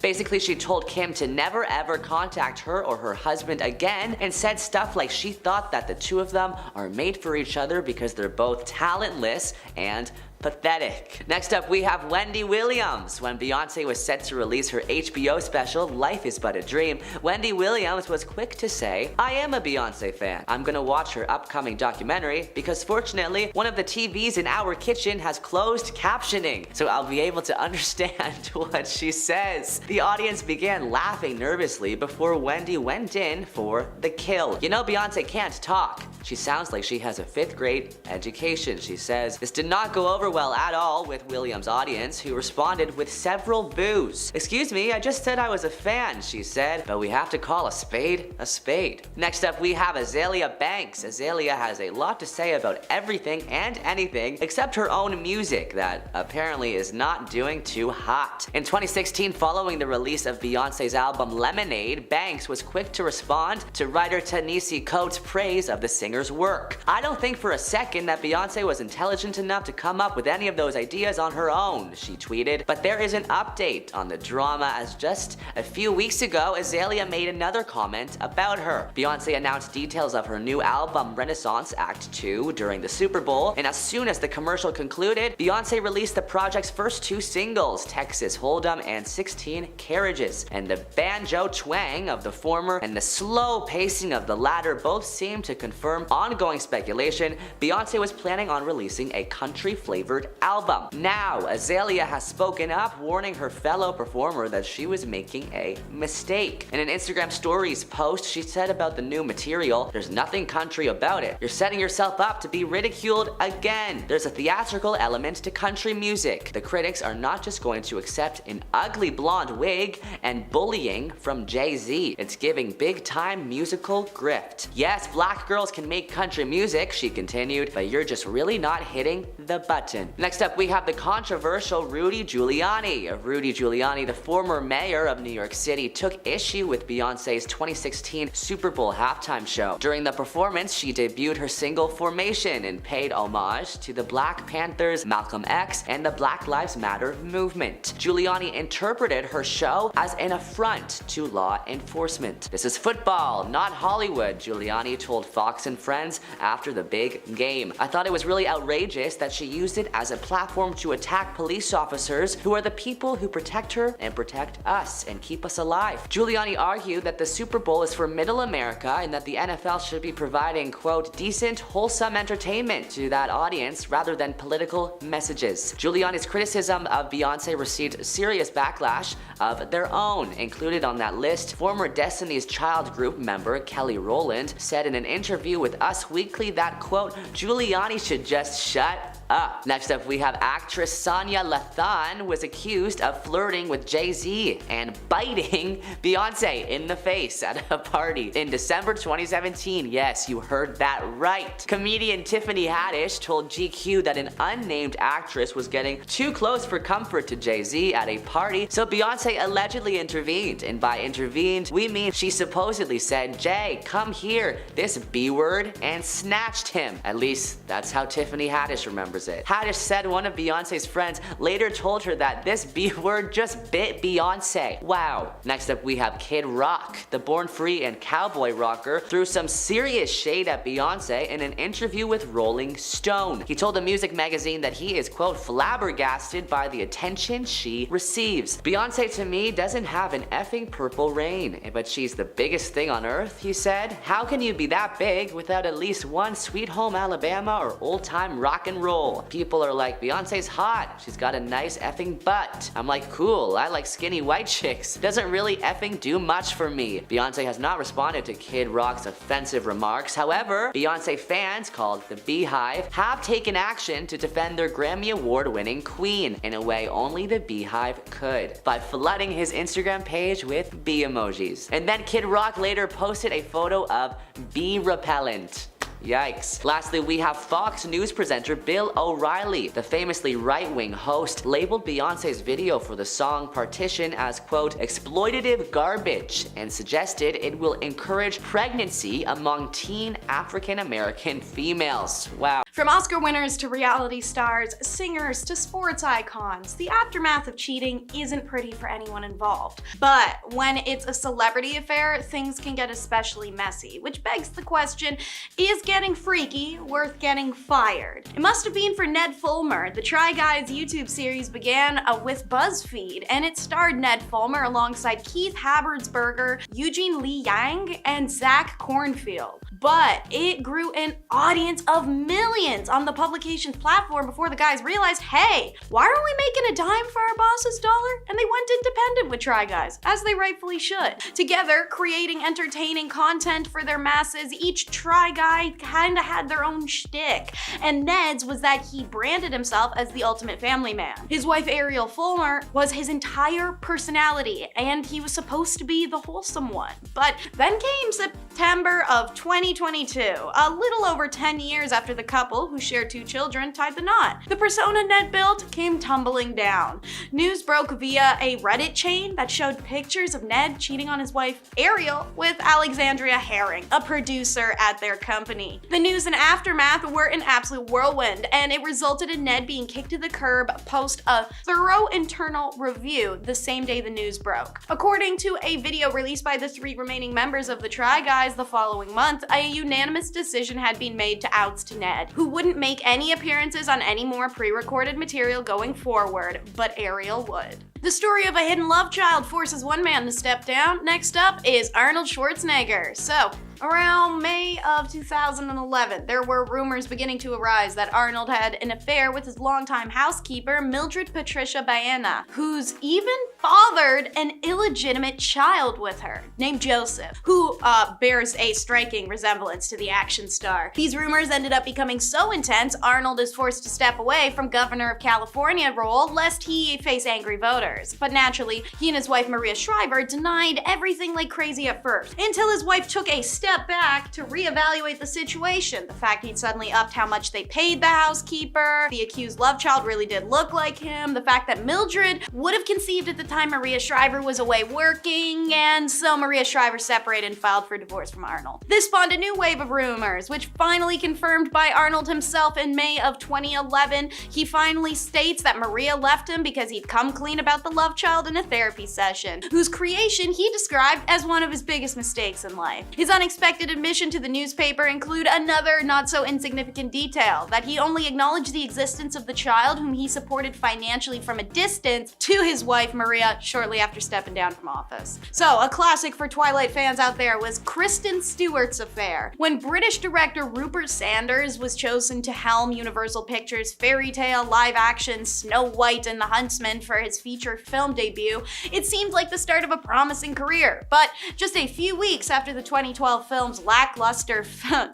Basically, she told Kim to never ever contact her or her husband again and said stuff like she thought that the two of them are made for each other because they're both talentless and pathetic. Next up, we have Wendy Williams. When Beyonce was set to release her HBO special, Life is But a Dream, Wendy Williams was quick to say, I am a Beyonce fan. I'm gonna watch her upcoming documentary because fortunately, one of the TVs in our kitchen has closed captioning, so I'll be able to understand what she says. The audience began laughing nervously before Wendy went in for the kill. You know, Beyonce can't talk. She sounds like she has a 5th grade education, she says. This did not go over well at all with Williams' audience, who responded with several boos. Excuse me, I just said I was a fan, she said, but we have to call a spade a spade. Next up, we have Azealia Banks. Azealia has a lot to say about everything and anything except her own music that apparently is not doing too hot. In 2016, following the release of Beyonce's album Lemonade, Banks was quick to respond to writer Ta-Nehisi Coates' praise of the singer's work. I don't think for a second that Beyonce was intelligent enough to come up with any of those ideas on her own, she tweeted. But there is an update on the drama, as just a few weeks ago, Azealia made another comment about her. Beyonce announced details of her new album Renaissance Act 2 during the Super Bowl, and as soon as the commercial concluded, Beyonce released the project's first 2 singles, Texas Hold'em and 16 Carriages. And the banjo twang of the former and the slow pacing of the latter both seem to confirm ongoing speculation Beyonce was planning on releasing a country-flavored album. Now, Azealia has spoken up, warning her fellow performer that she was making a mistake. In an Instagram stories post, she said about the new material, there's nothing country about it. You're setting yourself up to be ridiculed again. There's a theatrical element to country music. The critics are not just going to accept an ugly blonde wig and bullying from Jay-Z. It's giving big-time musical grift. Yes, black girls can make country music, she continued, but you're just really not hitting the button. Next up, we have the controversial Rudy Giuliani. Rudy Giuliani, the former mayor of New York City, took issue with Beyonce's 2016 Super Bowl halftime show. During the performance, she debuted her single Formation and paid homage to the Black Panthers, Malcolm X, and the Black Lives Matter movement. Giuliani interpreted her show as an affront to law enforcement. This is football, not Hollywood, Giuliani told Fox and Friends after the big game. I thought it was really outrageous that she used it as a platform to attack police officers who are the people who protect her and protect us and keep us alive. Giuliani argued that the Super Bowl is for middle America and that the NFL should be providing, quote, decent, wholesome entertainment to that audience rather than political messages. Giuliani's criticism of Beyonce received serious backlash of their own. Included on that list, former Destiny's Child group member Kelly Rowland said in an interview with Us Weekly that, quote, Giuliani should just shut up. Next up, we have actress Sonia Lathan was accused of flirting with Jay-Z and biting Beyonce in the face at a party in December 2017. Yes, you heard that right. Comedian Tiffany Haddish told GQ that an unnamed actress was getting too close for comfort to Jay-Z at a party, so Beyonce allegedly intervened. And by intervened, we mean she supposedly said, Jay, come here, this B word, and snatched him. At least, that's how Tiffany Haddish remembers remembers it. Haddish said one of Beyonce's friends later told her that this B word just bit Beyonce. Wow. Next up we have Kid Rock. The born free and cowboy rocker threw some serious shade at Beyonce in an interview with Rolling Stone. He told the music magazine that he is, quote, flabbergasted by the attention she receives. Beyonce to me doesn't have an effing purple rain, but she's the biggest thing on earth, he said. How can you be that big without at least one Sweet Home Alabama or old time rock and roll? People are like, Beyonce's hot, she's got a nice effing butt. I'm like, cool, I like skinny white chicks. Doesn't really effing do much for me. Beyonce has not responded to Kid Rock's offensive remarks. However, Beyonce fans, called the Beehive, have taken action to defend their Grammy Award winning queen in a way only the Beehive could, by flooding his Instagram page with bee emojis. And then Kid Rock later posted a photo of bee repellent. Yikes. Lastly, we have Fox News presenter Bill O'Reilly. The famously right-wing host labeled Beyonce's video for the song Partition as, quote, exploitative garbage, and suggested it will encourage pregnancy among teen African-American females. Wow. From Oscar winners to reality stars, singers to sports icons, the aftermath of cheating isn't pretty for anyone involved. But when it's a celebrity affair, things can get especially messy, which begs the question, is getting freaky worth getting fired? It must have been for Ned Fulmer. The Try Guys YouTube series began with BuzzFeed, and it starred Ned Fulmer alongside Keith Habertsberger, Eugene Lee Yang, and Zach Cornfield. But it grew an audience of millions on the publication's platform before the guys realized, hey, why aren't we making a dime for our boss's dollar? And they went independent with Try Guys, as they rightfully should. Together, creating entertaining content for their masses, each Try Guy kinda had their own shtick. And Ned's was that he branded himself as the ultimate family man. His wife Ariel Fulmer was his entire personality, and he was supposed to be the wholesome one. But then came September of 2022, a little over 10 years after the couple, who shared 2 children, tied the knot. The persona Ned built came tumbling down. News broke via a Reddit chain that showed pictures of Ned cheating on his wife Ariel with Alexandria Herring, a producer at their company. The news and aftermath were an absolute whirlwind, and it resulted in Ned being kicked to the curb post a thorough internal review the same day the news broke. According to a video released by the 3 remaining members of the Try Guys the following month, a unanimous decision had been made to oust Ned, who wouldn't make any appearances on any more pre-recorded material going forward, but Ariel would. The story of a hidden love child forces one man to step down. Next up is Arnold Schwarzenegger. So, around May of 2011, there were rumors beginning to arise that Arnold had an affair with his longtime housekeeper, Mildred Patricia Baena, who's even fathered an illegitimate child with her, named Joseph, who bears a striking resemblance to the action star. These rumors ended up becoming so intense, Arnold is forced to step away from Governor of California role lest he face angry voters. But naturally, he and his wife Maria Shriver denied everything like crazy at first, until his wife took a step back to reevaluate the situation. The fact he'd suddenly upped how much they paid the housekeeper, the accused love child really did look like him, the fact that Mildred would have conceived at the time Maria Shriver was away working, and so Maria Shriver separated and filed for divorce from Arnold. This spawned a new wave of rumors, which finally confirmed by Arnold himself in May of 2011. He finally states that Maria left him because he'd come clean about the love child in a therapy session, whose creation he described as one of his biggest mistakes in life. His unexpected admission to the newspaper include another not so insignificant detail, that he only acknowledged the existence of the child whom he supported financially from a distance to his wife Maria shortly after stepping down from office. So, a classic for Twilight fans out there was Kristen Stewart's affair. When British director Rupert Sanders was chosen to helm Universal Pictures' fairy tale live-action Snow White and the Huntsman for his feature film debut, it seemed like the start of a promising career. But just a few weeks after the 2012 film's lackluster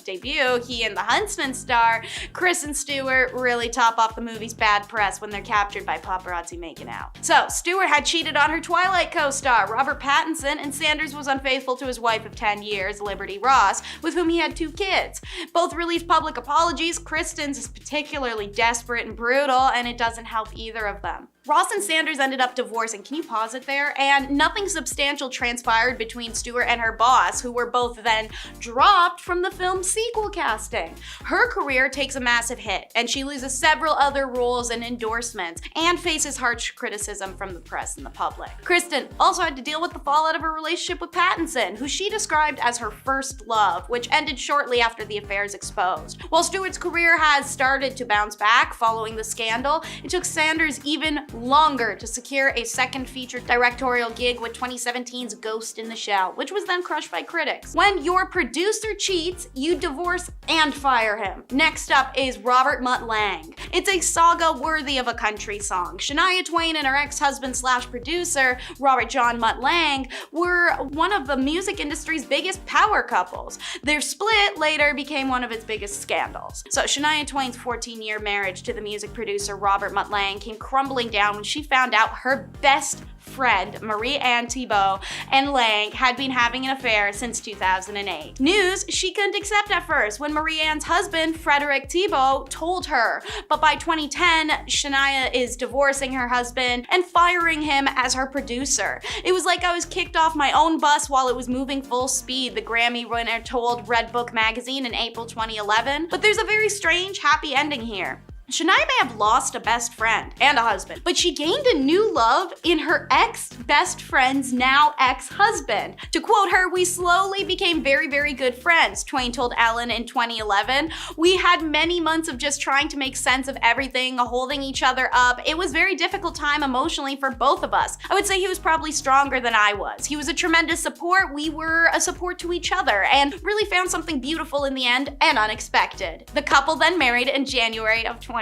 debut, he and the Huntsman star, Kristen Stewart, really top off the movie's bad press when they're captured by paparazzi making out. So, Stewart had cheated on her Twilight co-star, Robert Pattinson, and Sanders was unfaithful to his wife of 10 years, Liberty Ross, with whom he had 2 kids. Both released public apologies. Kristen's is particularly desperate and brutal, and it doesn't help either of them. Ross and Sanders ended up divorcing. Can you pause it there? And nothing substantial transpired between Stewart and her boss, who were both then dropped from the film's sequel casting. Her career takes a massive hit, and she loses several other roles and endorsements, and faces harsh criticism from the press and the public. Kristen also had to deal with the fallout of her relationship with Pattinson, who she described as her first love, which ended shortly after the affairs exposed. While Stewart's career has started to bounce back following the scandal, it took Sanders even longer to secure a second featured directorial gig with 2017's Ghost in the Shell, which was then crushed by critics. When your producer cheats, you divorce and fire him. Next up is Robert Mutt Lange. It's a saga worthy of a country song. Shania Twain and her ex-husband slash producer, Robert John Mutt Lange, were one of the music industry's biggest power couples. Their split later became one of its biggest scandals. So Shania Twain's 14-year marriage to the music producer Robert Mutt Lange came crumbling down when she found out her best friend, Marie-Anne Thibault, and Lange had been having an affair since 2008. News she couldn't accept at first when Marie-Anne's husband, Frederick Thibault, told her. But by 2010, Shania is divorcing her husband and firing him as her producer. It was like I was kicked off my own bus while it was moving full speed, the Grammy winner told Red Book magazine in April 2011. But there's a very strange, happy ending here. Shania may have lost a best friend and a husband, but she gained a new love in her ex-best friend's now ex-husband. To quote her, "We slowly became very, very good friends," Twain told Ellen in 2011. "We had many months of just trying to make sense of everything, holding each other up. It was a very difficult time emotionally for both of us. I would say he was probably stronger than I was. He was a tremendous support. We were a support to each other and really found something beautiful in the end and unexpected." The couple then married in January of 2011.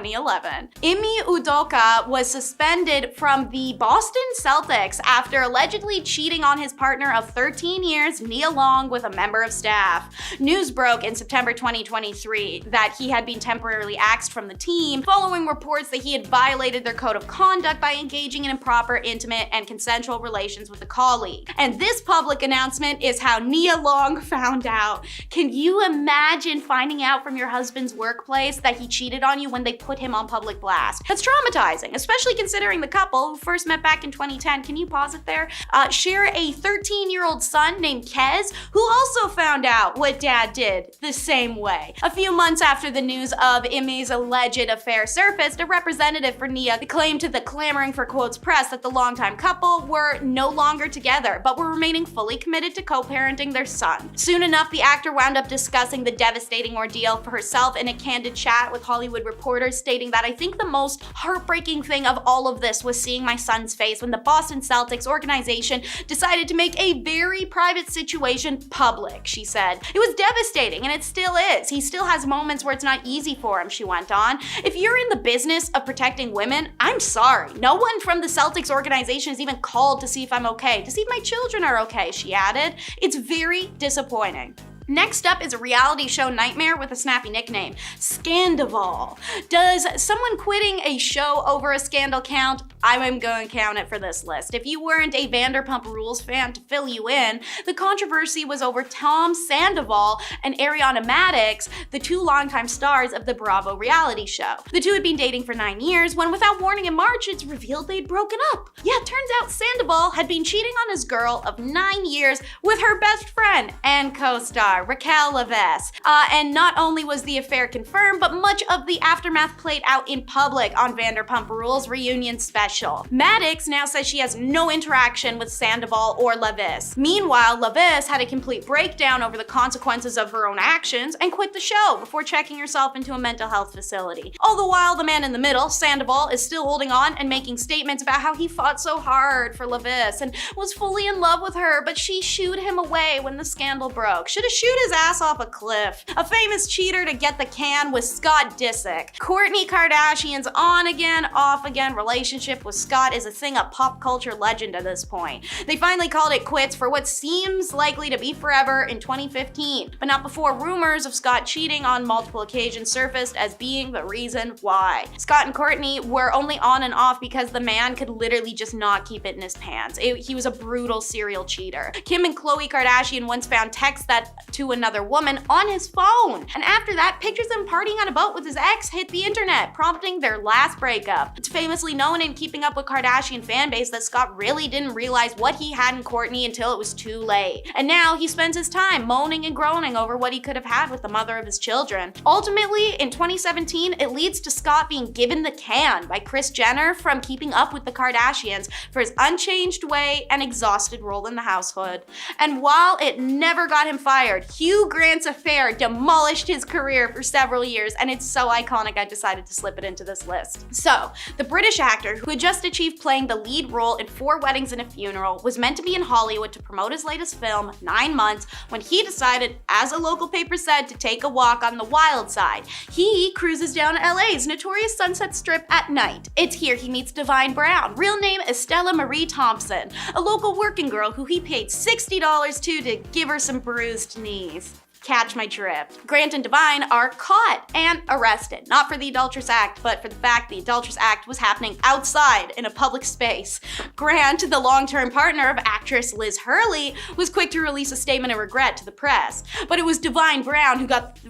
Ime Udoka was suspended from the Boston Celtics after allegedly cheating on his partner of 13 years, Nia Long, with a member of staff. News broke in September 2023 that he had been temporarily axed from the team following reports that he had violated their code of conduct by engaging in improper, intimate, and consensual relations with a colleague. And this public announcement is how Nia Long found out. Can you imagine finding out from your husband's workplace that he cheated on you when they put him on public blast? That's traumatizing, especially considering the couple, who first met back in 2010, can you pause it there, share a 13-year-old son named Kez, who also found out what dad did the same way. A few months after the news of Ime's alleged affair surfaced, a representative for Nia claimed to the clamoring for quotes press that the longtime couple were no longer together, but were remaining fully committed to co-parenting their son. Soon enough, the actor wound up discussing the devastating ordeal for herself in a candid chat with Hollywood Reporter, stating that, "I think the most heartbreaking thing of all of this was seeing my son's face when the Boston Celtics organization decided to make a very private situation public," she said. "It was devastating, and it still is. He still has moments where it's not easy for him," she went on. "If you're in the business of protecting women, I'm sorry. No one from the Celtics organization is even called to see if I'm okay, to see if my children are okay," she added. "It's very disappointing." Next up is a reality show nightmare with a snappy nickname, Scandival. Does someone quitting a show over a scandal count? I'm going to count it for this list. If you weren't a Vanderpump Rules fan, to fill you in, the controversy was over Tom Sandoval and Ariana Madix, the two longtime stars of the Bravo reality show. The two had been dating for 9 years when, without warning in March, it's revealed they'd broken up. Yeah, it turns out Sandoval had been cheating on his girl of 9 years with her best friend and co-star Raquel Leviss. And not only was the affair confirmed, but much of the aftermath played out in public on Vanderpump Rules reunion special. Madix now says she has no interaction with Sandoval or Leviss. Meanwhile, Leviss had a complete breakdown over the consequences of her own actions and quit the show before checking herself into a mental health facility. All the while, the man in the middle, Sandoval, is still holding on and making statements about how he fought so hard for Leviss and was fully in love with her, but she shooed him away when the scandal broke. Should have shoot his ass off a cliff. A famous cheater to get the can was Scott Disick. Kourtney Kardashian's on again, off again relationship with Scott is a thing of pop culture legend at this point. They finally called it quits for what seems likely to be forever in 2015, but not before rumors of Scott cheating on multiple occasions surfaced as being the reason why. Scott and Kourtney were only on and off because the man could literally just not keep it in his pants. He was a brutal serial cheater. Kim and Khloe Kardashian once found texts that to another woman on his phone. And after that, pictures of him partying on a boat with his ex hit the internet, prompting their last breakup. It's famously known in Keeping Up with Kardashian fanbase that Scott really didn't realize what he had in Kourtney until it was too late. And now he spends his time moaning and groaning over what he could have had with the mother of his children. Ultimately, in 2017, it leads to Scott being given the can by Kris Jenner from Keeping Up with the Kardashians for his unchanged way and exhausted role in the household. And while it never got him fired, Hugh Grant's affair demolished his career for several years, and it's so iconic I decided to slip it into this list. So, the British actor, who had just achieved playing the lead role in 4 Weddings and a Funeral, was meant to be in Hollywood to promote his latest film, 9 Months, when he decided, as a local paper said, to take a walk on the wild side. He cruises down LA's notorious Sunset Strip at night. It's here he meets Divine Brown, real name Estella Marie Thompson, a local working girl who he paid $60 to give her some bruised knees. Catch my drift. Grant and Divine are caught and arrested, not for the adulterous act, but for the fact the adulterous act was happening outside in a public space. Grant, the long-term partner of actress Liz Hurley, was quick to release a statement of regret to the press. But it was Divine Brown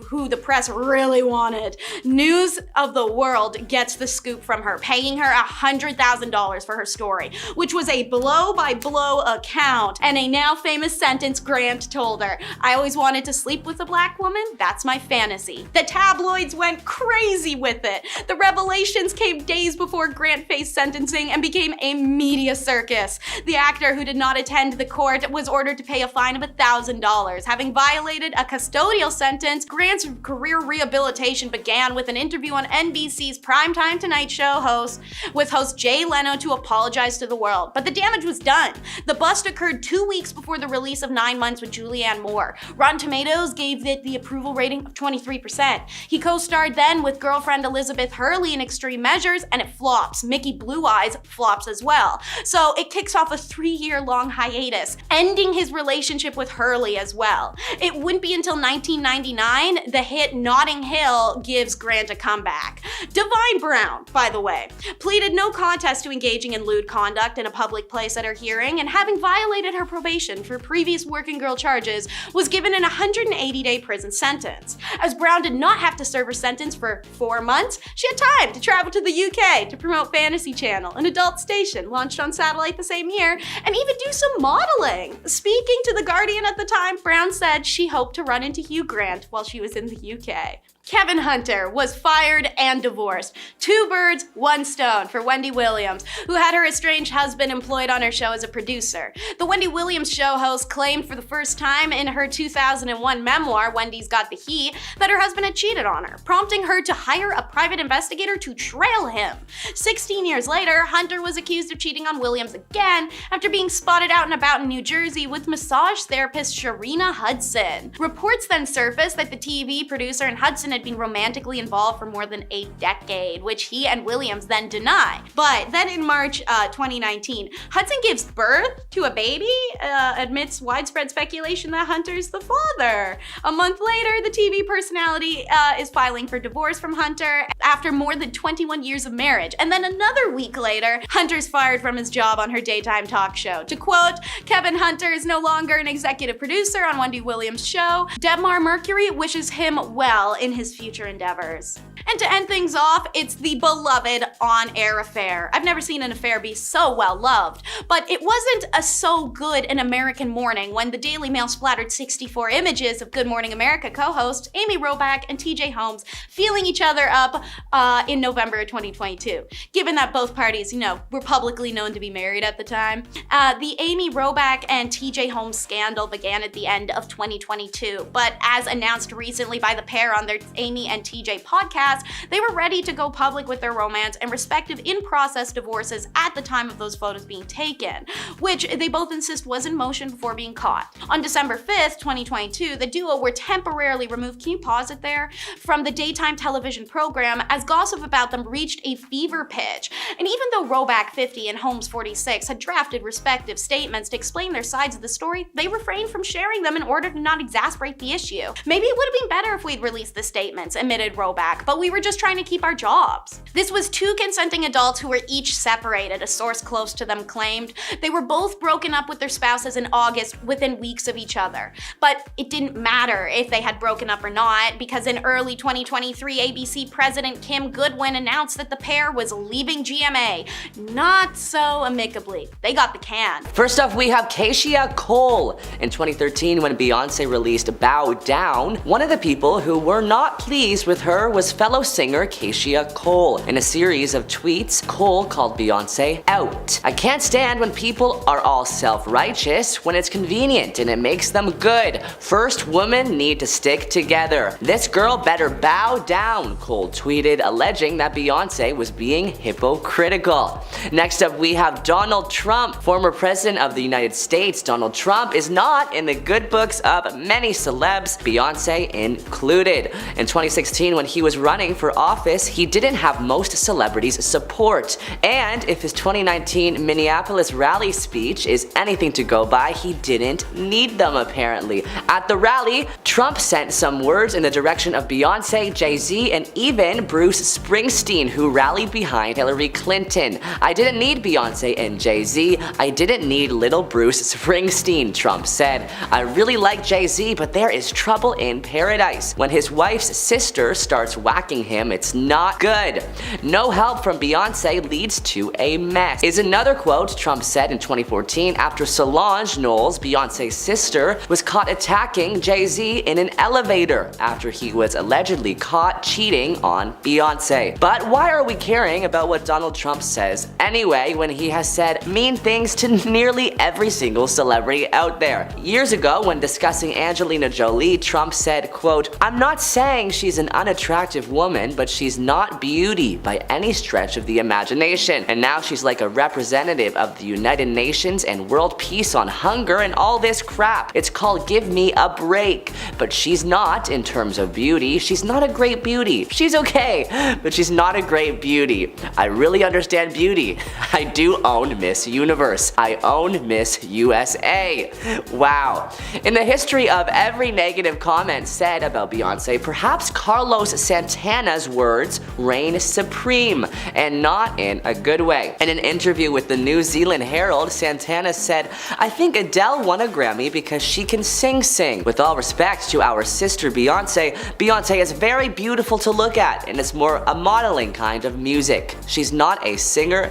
who the press really wanted. News of the World gets the scoop from her, paying her $100,000 for her story, which was a blow-by-blow account and a now famous sentence Grant told her. "I always wanted to sleep with a black woman, that's my fantasy." The tabloids went crazy with it. The revelations came days before Grant faced sentencing and became a media circus. The actor, who did not attend the court, was ordered to pay a fine of $1,000. Having violated a custodial sentence, Grant's career rehabilitation began with an interview on NBC's Primetime Tonight Show host Jay Leno to apologize to the world. But the damage was done. The bust occurred 2 weeks before the release of 9 Months with Julianne Moore. Rotten Tomatoes gave it the approval rating of 23%. He co-starred then with girlfriend Elizabeth Hurley in Extreme Measures, and it flops. Mickey Blue Eyes flops as well. So it kicks off a 3-year-long hiatus, ending his relationship with Hurley as well. It wouldn't be until 1999 the hit Notting Hill gives Grant a comeback. Divine Brown, by the way, pleaded no contest to engaging in lewd conduct in a public place at her hearing, and having violated her probation for previous working girl charges, was given an 180-day prison sentence. As Brown did not have to serve her sentence for 4 months, she had time to travel to the UK to promote Fantasy Channel, an adult station launched on satellite the same year, and even do some modeling. Speaking to The Guardian at the time, Brown said she hoped to run into Hugh Grant while she was in the UK. Kevin Hunter was fired and divorced. 2 birds, 1 stone for Wendy Williams, who had her estranged husband employed on her show as a producer. The Wendy Williams show host claimed for the first time in her 2001 memoir, Wendy's Got the Heat, that her husband had cheated on her, prompting her to hire a private investigator to trail him. 16 years later, Hunter was accused of cheating on Williams again after being spotted out and about in New Jersey with massage therapist Sharina Hudson. Reports then surfaced that the TV producer and Hudson had been romantically involved for more than a decade, which he and Williams then deny. But then in March 2019, Hudson gives birth to a baby amidst widespread speculation that Hunter's the father. A month later, the TV personality is filing for divorce from Hunter after more than 21 years of marriage. And then another week later, Hunter's fired from his job on her daytime talk show. To quote, Kevin Hunter is no longer an executive producer on Wendy Williams' show. Debmar Mercury wishes him well in his future endeavors. And to end things off, it's the beloved on-air affair. I've never seen an affair be so well loved, but it wasn't a so good an American morning when the Daily Mail splattered 64 images of Good Morning America co-hosts Amy Robach and TJ Holmes feeling each other up in November of 2022. Given that both parties, were publicly known to be married at the time, the Amy Robach and TJ Holmes scandal began at the end of 2022, but as announced recently by the pair on their Amy and TJ podcast, they were ready to go public with their romance and respective in-process divorces at the time of those photos being taken, which they both insist was in motion before being caught. On December 5th, 2022, the duo were temporarily removed, can you pause it there, from the daytime television program as gossip about them reached a fever pitch. And even though Robach 50 and Holmes 46 had drafted respective statements to explain their sides of the story, they refrained from sharing them in order to not exasperate the issue. Maybe it would have been better if we'd released the statements, admitted Robach, but we were just trying to keep our jobs. This was two consenting adults who were each separated, a source close to them claimed. They were both broken up with their spouses in August within weeks of each other. But it didn't matter if they had broken up or not, because in early 2023, ABC President Kim Goodwin announced that the pair was leaving GMA. Not so amicably. They got the can. First off, we have Keyshia Cole. In 2013, when Beyonce released Bow Down, one of the people who were not pleased with her was fellow singer Keyshia Cole. In a series of tweets, Cole called Beyonce out. I can't stand when people are all self-righteous when it's convenient and it makes them good. First, women need to stick together. This girl better bow down, Cole tweeted, alleging that Beyonce was being hypocritical. Next up, we have Donald Trump, former president of the United States. Donald Trump is not in the good books of many celebs, Beyonce included. In 2016, when he was running for office, he didn't have most celebrities' support. And if his 2019 Minneapolis rally speech is anything to go by, he didn't need them apparently. At the rally, Trump sent some words in the direction of Beyonce, Jay-Z, and even Bruce Springsteen, who rallied behind Hillary Clinton. I didn't need Beyonce and Jay-Z, I didn't need little Bruce Springsteen, Trump said. I really like Jay-Z, but there is trouble in paradise. When his wife's sister starts whacking him, it's not good. No help from Beyonce leads to a mess, is another quote Trump said in 2014 after Solange Knowles, Beyonce's sister, was caught attacking Jay-Z in an elevator after he was allegedly caught cheating on Beyonce. But why are we caring about what Donald Trump says anyway when he has said mean things to nearly every single celebrity out there? Years ago, when discussing Angelina Jolie, Trump said, quote, I'm not saying she's an unattractive woman, but she's not beauty by any stretch of the imagination. And now she's like a representative of the United Nations and world peace on hunger and all this crap. It's called give me a break. But she's not, in terms of beauty, she's not a great beauty. She's okay, but she's not a great beauty. I really understand beauty. I do own Miss Universe. I own Miss USA. Wow. In the history of every negative comment said about Beyonce, perhaps Carlos Santana's words reign supreme, and not in a good way. In an interview with the New Zealand Herald, Santana said, I think Adele won a Grammy because she can sing. With all respect to our sister Beyonce, Beyonce is very beautiful to look at, and it's more a modeling kind of music. She's not a singer.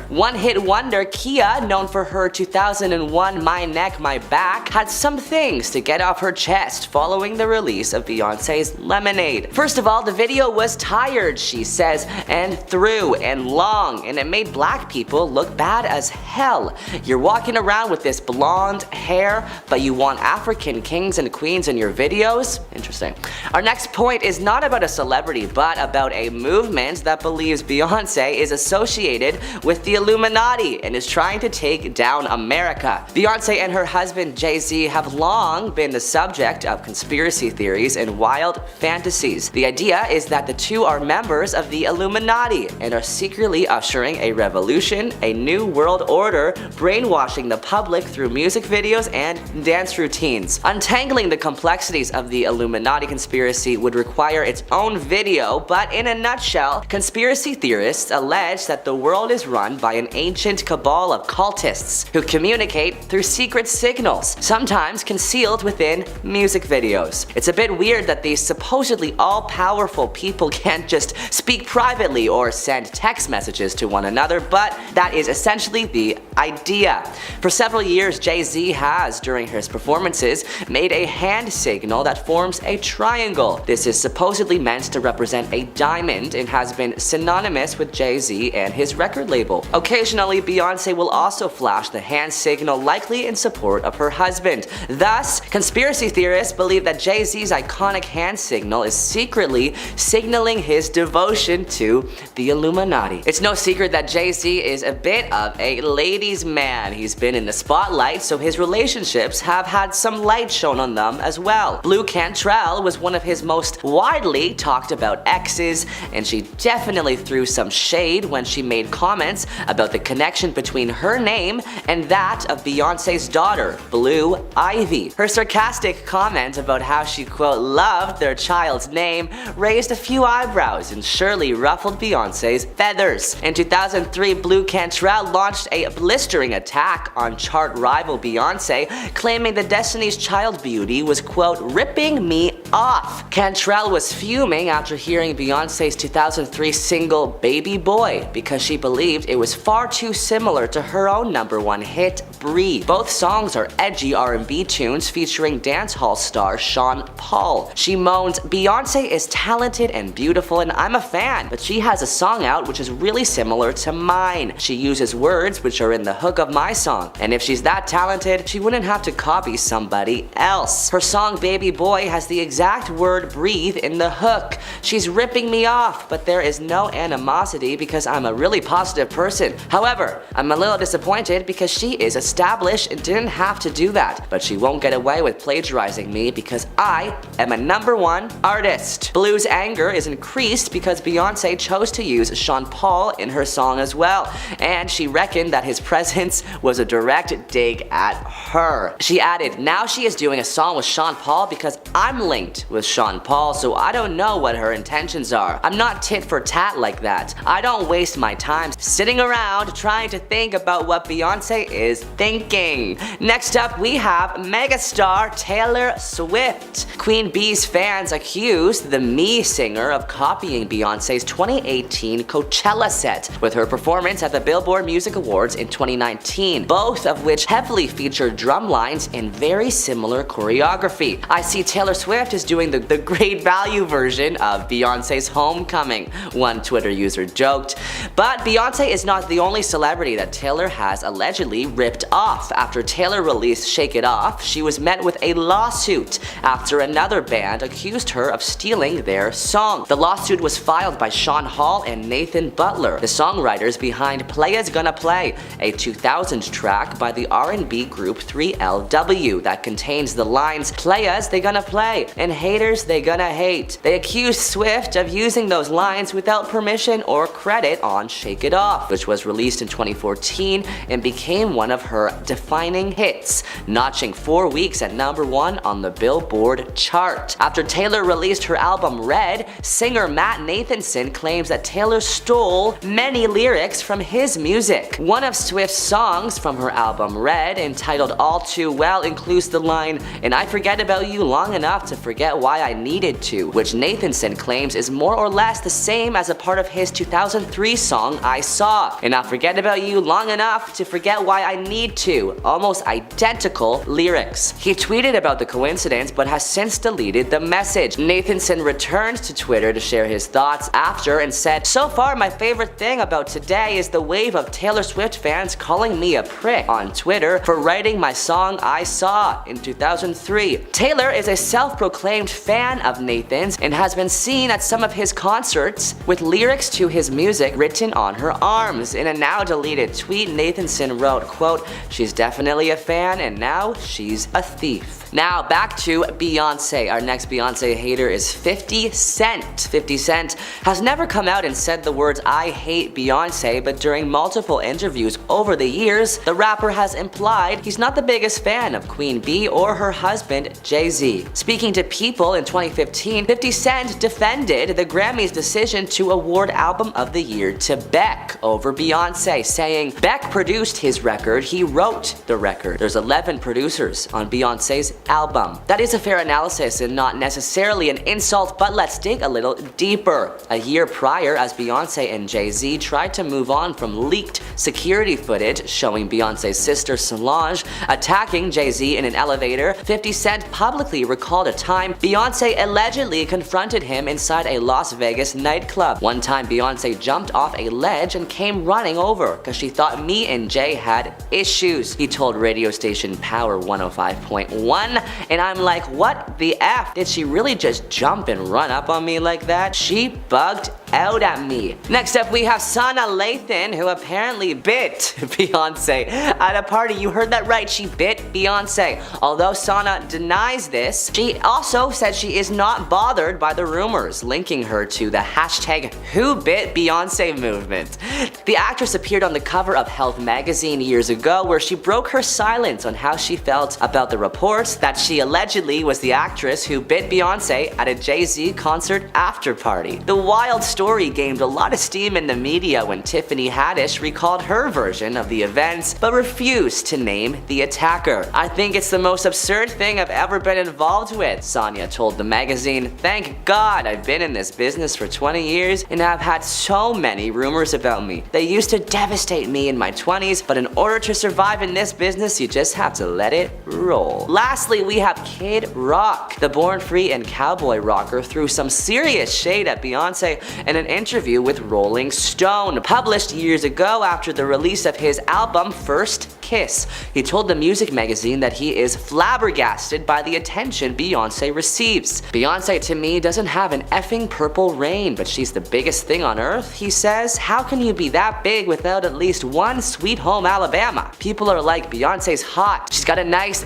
One-hit wonder Kia, known for her 2001 My Neck, My Back, had some things to get off her chest following the release of Beyonce's Lemonade. First of all, the video was tired, she says, and through and long, and it made black people look bad as hell. You're walking around with this blonde hair, but you want African kings and queens in your videos? Interesting. Our next point is not about a celebrity, but about a movement that believes Beyonce is associated with the Illuminati and is trying to take down America. Beyonce and her husband Jay-Z have long been the subject of conspiracy theories and wild fantasies. The idea is that the two are members of the Illuminati and are secretly ushering a revolution, a new world order, brainwashing the public through music videos and dance routines. Untangling the complexities of the Illuminati conspiracy would require its own video, but in a nutshell, conspiracy theorists allege that the world is run by an ancient cabal of cultists who communicate through secret signals, sometimes concealed within music videos. It's a bit weird that these supposedly all-powerful people can't just speak privately or send text messages to one another, but that is essentially the idea. For several years, Jay-Z has, during his performances, made a hand signal that forms a triangle. This is supposedly meant to represent a diamond and has been synonymous with Jay-Z and his record label. Occasionally, Beyonce will also flash the hand signal, likely in support of her husband. Thus, conspiracy theorists believe that Jay-Z's iconic hand signal is secretly signaling his devotion to the Illuminati. It's no secret that Jay-Z is a bit of a ladies' man. He's been in the spotlight, so his relationships have had some light shown on them as well. Blue Cantrell was one of his most widely talked about exes, and she definitely threw some shade when she made comments about the connection between her name and that of Beyonce's daughter, Blue Ivy. Her sarcastic comment about how she, quote, loved their child's name raised a few eyebrows and surely ruffled Beyonce's feathers. In 2003, Blue Cantrell launched a blistering attack on chart rival Beyonce, claiming the Destiny's Child beauty was, quote, ripping me off. Cantrell was fuming after hearing Beyonce's 2003 single Baby Boy because she believed it was far too similar to her own #1 hit, Breathe. Both songs are edgy R&B tunes featuring dancehall star Sean Paul. She moans, Beyonce is talented and beautiful and I'm a fan, but she has a song out which is really similar to mine. She uses words which are in the hook of my song, and if she's that talented, she wouldn't have to copy somebody else. Her song Baby Boy has the exact word breathe in the hook. She's ripping me off, but there is no animosity because I'm a really positive person. However, I'm a little disappointed because she is established and didn't have to do that, but she won't get away with plagiarizing me because I am a #1 artist. Blue's anger is increased because Beyonce chose to use Sean Paul in her song as well, and she reckoned that his presence was a direct dig at her. She added, now she is doing a song with Sean Paul because I'm linked with Sean Paul, so I don't know what her intentions are. I'm not tit for tat like that. I don't waste my time sitting around trying to think about what Beyonce is thinking. Next up, we have megastar Taylor Swift. Queen Bee's fans accused the Me singer of copying Beyonce's 2018 Coachella set with her performance at the Billboard Music Awards in 2019, both of which heavily featured drum lines and very similar choreography. I see Taylor Swift is doing the great value version of Beyonce's Homecoming, one Twitter user joked. But Beyonce is not the only celebrity that Taylor has allegedly ripped off. After Taylor released Shake It Off, she was met with a lawsuit after another band accused her of stealing their song. The lawsuit was filed by Sean Hall and Nathan Butler, the songwriters behind Playas Gonna Play, a 2000 track by the R&B group 3LW that contains the lines Playas they gonna play and haters they gonna hate. They accused Swift of using those lines without permission or credit on Shake It Off, which was released in 2014 and became one of her defining hits, notching 4 weeks at #1 on the Billboard chart. After Taylor released her album Red, singer Matt Nathanson claims that Taylor stole many lyrics from his music. One of Swift's songs from her album Red, entitled All Too Well, includes the line, and I forget about you long enough to forget why I needed to, which Nathanson claims is more or less the same as a part of his 2003 song I Saw, and I'll forget about you long enough to forget why I need to, almost identical lyrics. He tweeted about the coincidence but has since deleted the message. Nathanson returned to Twitter to share his thoughts after and said, so far my favorite thing about today is the wave of Taylor Swift fans calling me a prick on Twitter for writing my song I Saw in 2003. Taylor is a self-proclaimed fan of Nathan's and has been seen at some of his concerts with lyrics to his music written on her arms. In a now deleted tweet, Nathanson wrote, quote, she's definitely a fan and now she's a thief. Now back to Beyonce. Our next Beyonce hater is 50 Cent. 50 Cent has never come out and said the words I hate Beyonce, but during multiple interviews over the years, the rapper has implied he's not the biggest fan of Queen Bee or her husband Jay-Z. Speaking to People in 2015, 50 Cent defended the Grammys' decision to award Album of the Year to Beck over Beyonce, saying Beck produced his record, he wrote the record. There's 11 producers on Beyonce's album. That is a fair analysis and not necessarily an insult, but let's dig a little deeper. A year prior, as Beyonce and Jay-Z tried to move on from leaked security footage showing Beyonce's sister Solange attacking Jay-Z in an elevator, 50 Cent publicly recalled a time Beyonce allegedly confronted him inside a Las Vegas nightclub. One time Beyonce jumped off a ledge and came running over because she thought me and Jay had issues, he told radio station Power 105.1. And I'm like, what the F? Did she really just jump and run up on me like that? She bugged out at me. Next up, we have Sana Lathan, who apparently bit Beyonce at a party. You heard that right, she bit Beyonce. Although Sana denies this, she also said she is not bothered by the rumors linking her to the hashtag #WhoBitBeyonce movement. The actress appeared on the cover of Health magazine years ago, where she broke her silence on how she felt about the reports that she allegedly was the actress who bit Beyonce at a Jay-Z concert after party. The wild story gained a lot of steam in the media when Tiffany Haddish recalled her version of the events but refused to name the attacker. "I think it's the most absurd thing I've ever been involved with," Sonia told the magazine. "Thank God I've been in this business for 20 years and I've had so many rumors about me. They used to devastate me in my 20s, but in order to survive in this business, you just have to let it roll." Lastly, we have Kid Rock. The born free and cowboy rocker threw some serious shade at Beyonce in an interview with Rolling Stone, published years ago after the release of his album First Kiss. He told the music magazine that he is flabbergasted by the attention Beyonce receives. "Beyonce to me doesn't have an effing purple rain, but she's the biggest thing on earth," he says. "How can you be that big without at least one Sweet Home Alabama? People are like, Beyonce's hot, she's got a nice..."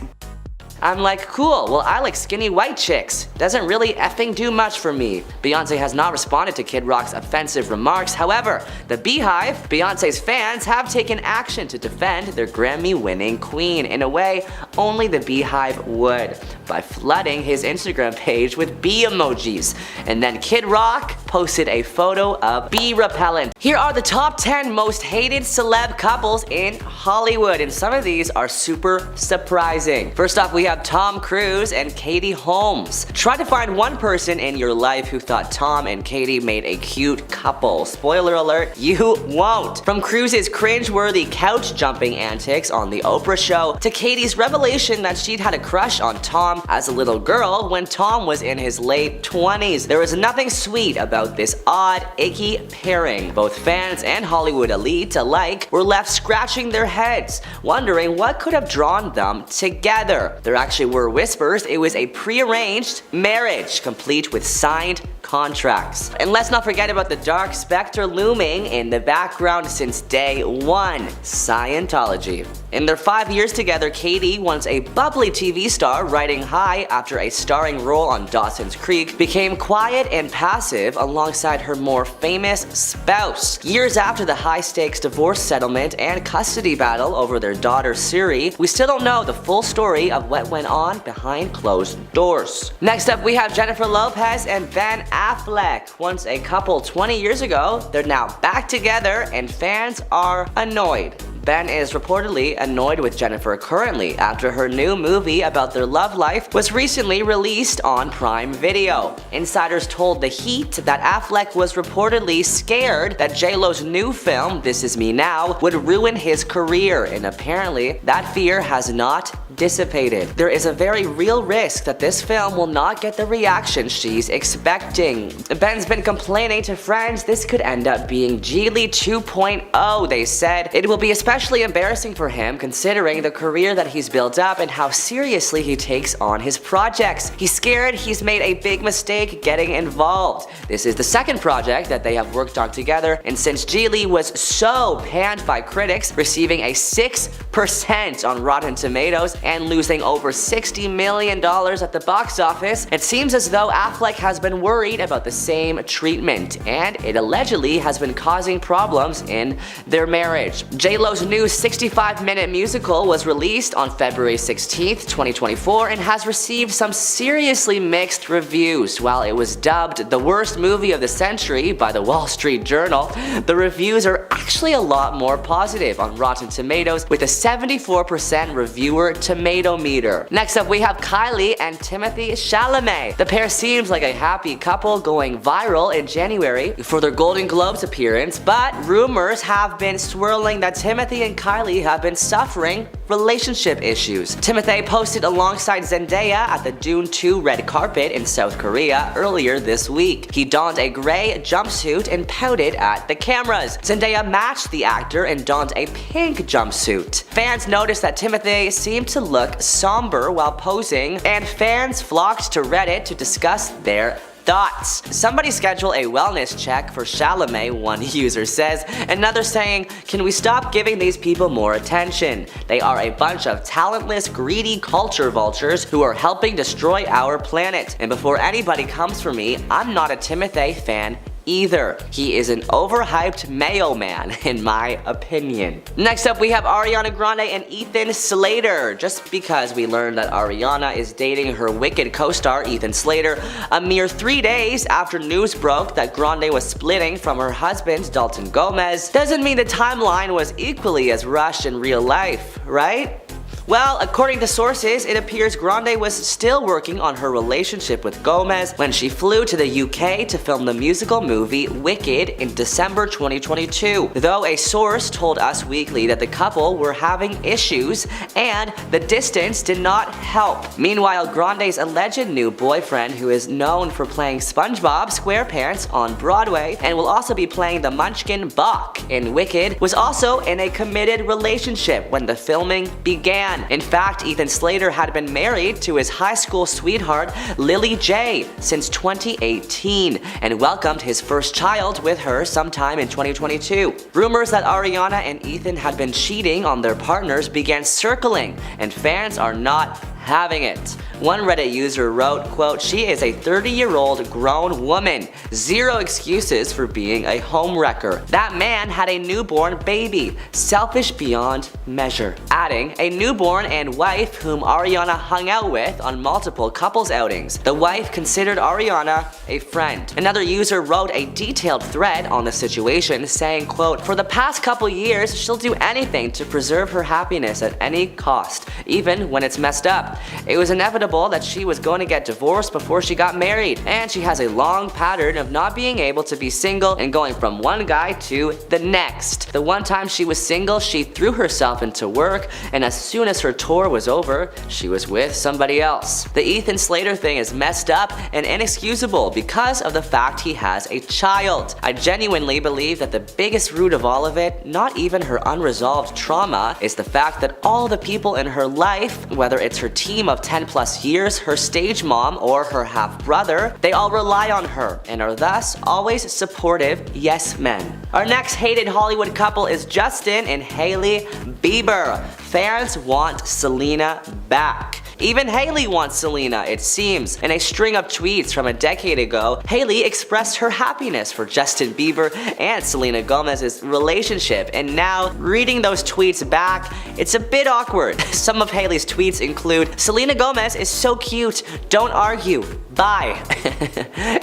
I'm like, cool, well I like skinny white chicks. Doesn't really effing do much for me. Beyonce has not responded to Kid Rock's offensive remarks. However, the Beehive, Beyonce's fans, have taken action to defend their Grammy-winning queen in a way only the Beehive would, by flooding his Instagram page with bee emojis. And then Kid Rock posted a photo of bee repellent. Here are the top 10 most hated celeb couples in Hollywood, and some of these are super surprising. First off, we have Tom Cruise and Katie Holmes. Try to find one person in your life who thought Tom and Katie made a cute couple. Spoiler alert, you won't. From Cruise's cringe-worthy couch-jumping antics on The Oprah Show to Katie's revelation that she'd had a crush on Tom as a little girl when Tom was in his late 20s. There was nothing sweet about this odd, icky pairing. Both fans and Hollywood elite alike were left scratching their heads, wondering what could have drawn them together. There actually were whispers it was a prearranged marriage, complete with signed contracts. And let's not forget about the dark specter looming in the background since day one, Scientology. In their 5 years together, Katie, once a bubbly TV star riding high after a starring role on Dawson's Creek, became quiet and passive alongside her more famous spouse. Years after the high-stakes divorce settlement and custody battle over their daughter Siri, we still don't know the full story of what went on behind closed doors. Next up, we have Jennifer Lopez and Ben Affleck. Once a couple 20 years ago, they're now back together and fans are annoyed. Ben is reportedly annoyed with Jennifer currently after her new movie about their love life was recently released on Prime Video. Insiders told The Heat that Affleck was reportedly scared that J-Lo's new film, This Is Me Now, would ruin his career, and apparently that fear has not dissipated. There is a very real risk that this film will not get the reaction she's expecting. Ben's been complaining to friends this could end up being Geely 2.0, they said. It will be especially embarrassing for him considering the career that he's built up and how seriously he takes on his projects. He's scared he's made a big mistake getting involved. This is the second project that they have worked on together, and since Geely was so panned by critics, receiving a 6% on Rotten Tomatoes and losing over $60 million at the box office, it seems as though Affleck has been worried about the same treatment, and it allegedly has been causing problems in their marriage. J-Lo's new 65-minute musical was released on February 16th, 2024 and has received some seriously mixed reviews. While it was dubbed the worst movie of the century by the Wall Street Journal, the reviews are actually a lot more positive on Rotten Tomatoes with a 74% reviewer tomato meter. Next up, we have Kylie and Timothée Chalamet. The pair seems like a happy couple going viral in January for their Golden Globes appearance, but rumors have been swirling that Timothée and Kylie have been suffering relationship issues. Timothée posted alongside Zendaya at the Dune 2 red carpet in South Korea earlier this week. He donned a gray jumpsuit and pouted at the cameras. Zendaya matched the actor and donned a pink jumpsuit. Fans noticed that Timothée seemed to look somber while posing, and fans flocked to Reddit to discuss their Thoughts? Somebody schedule a wellness check for Chalamet, one user says. Another saying, can we stop giving these people more attention? They are a bunch of talentless, greedy culture vultures who are helping destroy our planet. And before anybody comes for me, I'm not a Timothée fan either. He is an overhyped Mayo man, in my opinion. Next up, we have Ariana Grande and Ethan Slater. Just because we learned that Ariana is dating her Wicked co-star Ethan Slater a mere 3 days after news broke that Grande was splitting from her husband Dalton Gomez, doesn't mean the timeline was equally as rushed in real life, right? Well, according to sources, it appears Grande was still working on her relationship with Gomez when she flew to the UK to film the musical movie Wicked in December 2022, though a source told Us Weekly that the couple were having issues and the distance did not help. Meanwhile, Grande's alleged new boyfriend, who is known for playing SpongeBob SquarePants on Broadway and will also be playing the Munchkin Bach in Wicked, was also in a committed relationship when the filming began. In fact, Ethan Slater had been married to his high school sweetheart Lily J since 2018 and welcomed his first child with her sometime in 2022. Rumors that Ariana and Ethan had been cheating on their partners began circling, and fans are not having it. One Reddit user wrote, quote, "She is a 30-year-old grown woman. Zero excuses for being a homewrecker. That man had a newborn baby. Selfish beyond measure." Adding, a newborn and wife whom Ariana hung out with on multiple couples outings. The wife considered Ariana a friend. Another user wrote a detailed thread on the situation saying, quote, "For the past couple years, she'll do anything to preserve her happiness at any cost, even when it's messed up. It was inevitable that she was going to get divorced before she got married, and she has a long pattern of not being able to be single and going from one guy to the next. The one time she was single, she threw herself into work, and as soon as her tour was over, she was with somebody else. The Ethan Slater thing is messed up and inexcusable because of the fact he has a child. I genuinely believe that the biggest root of all of it, not even her unresolved trauma, is the fact that all the people in her life, whether it's her team of 10 plus years, her stage mom, or her half-brother, they all rely on her and are thus always supportive yes men. Our next hated Hollywood couple is Justin and Hailey Bieber. Fans want Selena back. Even Hailey wants Selena, it seems. In a string of tweets from a decade ago, Hailey expressed her happiness for Justin Bieber and Selena Gomez's relationship, and now, reading those tweets back, it's a bit awkward. Some of Hailey's tweets include, "Selena Gomez is so cute, don't argue, bye."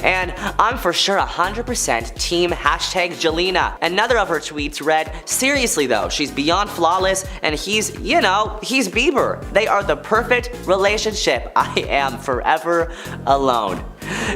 And "I'm for sure 100% team #Jelena." Another of her tweets read, "Seriously though, she's beyond flawless and he's Bieber. They are the perfect relationship. I am forever alone."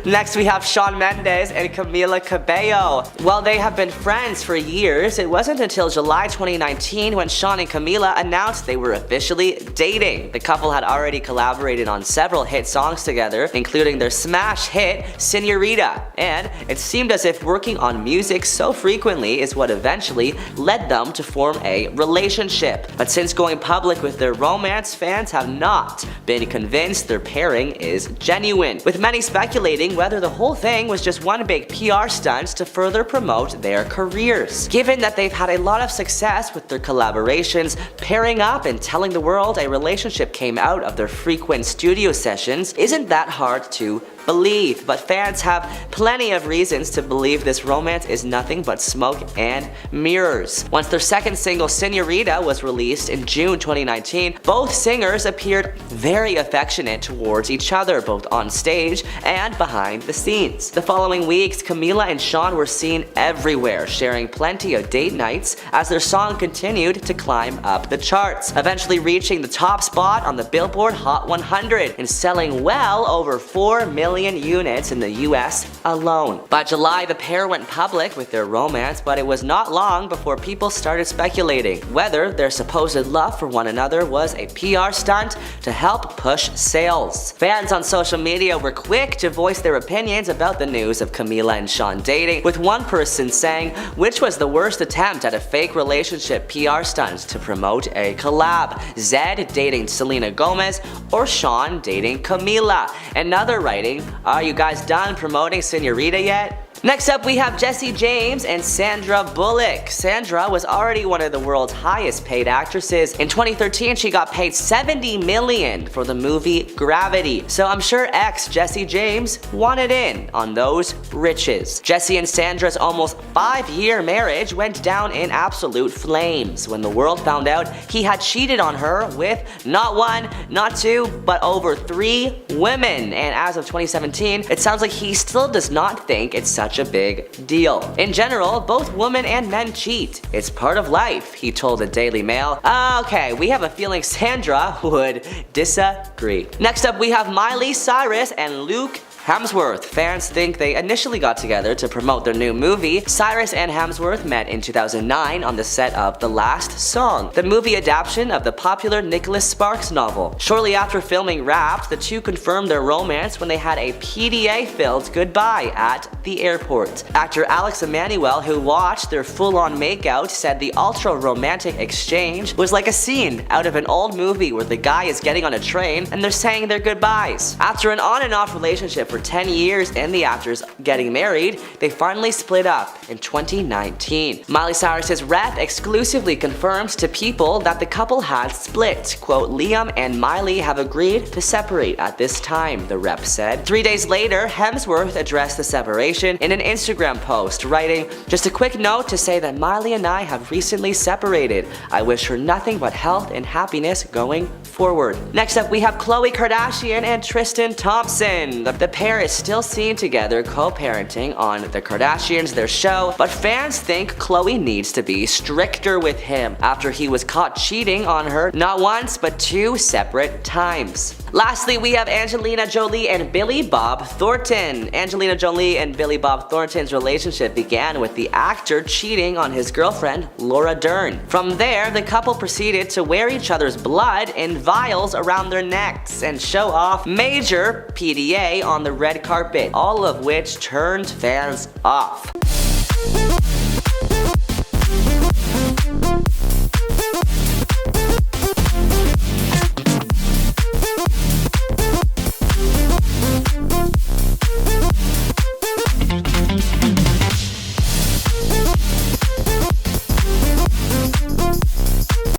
Next we have Shawn Mendes and Camila Cabello. While they have been friends for years, it wasn't until July 2019 when Shawn and Camila announced they were officially dating. The couple had already collaborated on several hit songs together, including their smash hit Senorita, and it seemed as if working on music so frequently is what eventually led them to form a relationship. But since going public with their romance, fans have not been convinced their pairing is genuine, with many speculating whether the whole thing was just one big PR stunt to further promote their careers. Given that they've had a lot of success with their collaborations, pairing up and telling the world a relationship came out of their frequent studio sessions isn't that hard to believe, but fans have plenty of reasons to believe this romance is nothing but smoke and mirrors. Once their second single Senorita was released in June 2019, both singers appeared very affectionate towards each other, both on stage and behind the scenes. The following weeks, Camila and Shawn were seen everywhere, sharing plenty of date nights as their song continued to climb up the charts, eventually reaching the top spot on the Billboard Hot 100 and selling well over 4 million units in the US alone. By July, the pair went public with their romance, but it was not long before people started speculating whether their supposed love for one another was a PR stunt to help push sales. Fans on social media were quick to voice their opinions about the news of Camila and Shawn dating, with one person saying, "Which was the worst attempt at a fake relationship PR stunt to promote a collab? Zed dating Selena Gomez or Shawn dating Camila?" Another writing, Nikki. Are you guys done promoting Senorita yet? Next up, we have Jessie James and Sandra Bullock. Sandra was already one of the world's highest paid actresses. In 2013, she got paid $70 million for the movie Gravity. So I'm sure ex Jessie James wanted in on those riches. Jessie and Sandra's almost 5-year marriage went down in absolute flames when the world found out he had cheated on her with not one, not two, but over 3 women. And as of 2017, it sounds like he still does not think it's such a big deal. In general, both women and men cheat. It's part of life, he told the Daily Mail. Okay, we have a feeling Sandra would disagree. Next up, we have Miley Cyrus and Luke Hemsworth. Fans think they initially got together to promote their new movie. Cyrus and Hemsworth met in 2009 on the set of The Last Song, the movie adaptation of the popular Nicholas Sparks novel. Shortly after filming Wrapped, the two confirmed their romance when they had a PDA-filled goodbye at the airport. Actor Alex Emanuel, who watched their full-on makeout, said the ultra-romantic exchange was like a scene out of an old movie where the guy is getting on a train and they're saying their goodbyes. After an on-and-off relationship for 10 years and the actors getting married, they finally split up in 2019. Miley Cyrus's rep exclusively confirms to People that the couple had split. Quote, Liam and Miley have agreed to separate at this time, the rep said. 3 days later, Hemsworth addressed the separation in an Instagram post, writing, just a quick note to say that Miley and I have recently separated. I wish her nothing but health and happiness going forward. Next up, we have Khloe Kardashian and Tristan Thompson. The pair is still seen together co-parenting on The Kardashians, their show, but fans think Khloe needs to be stricter with him after he was caught cheating on her not once but 2 separate times. Lastly, we have Angelina Jolie and Billy Bob Thornton. Angelina Jolie and Billy Bob Thornton's relationship began with the actor cheating on his girlfriend, Laura Dern. From there, the couple proceeded to wear each other's blood in vials around their necks and show off major PDA on the red carpet, all of which turned fans off.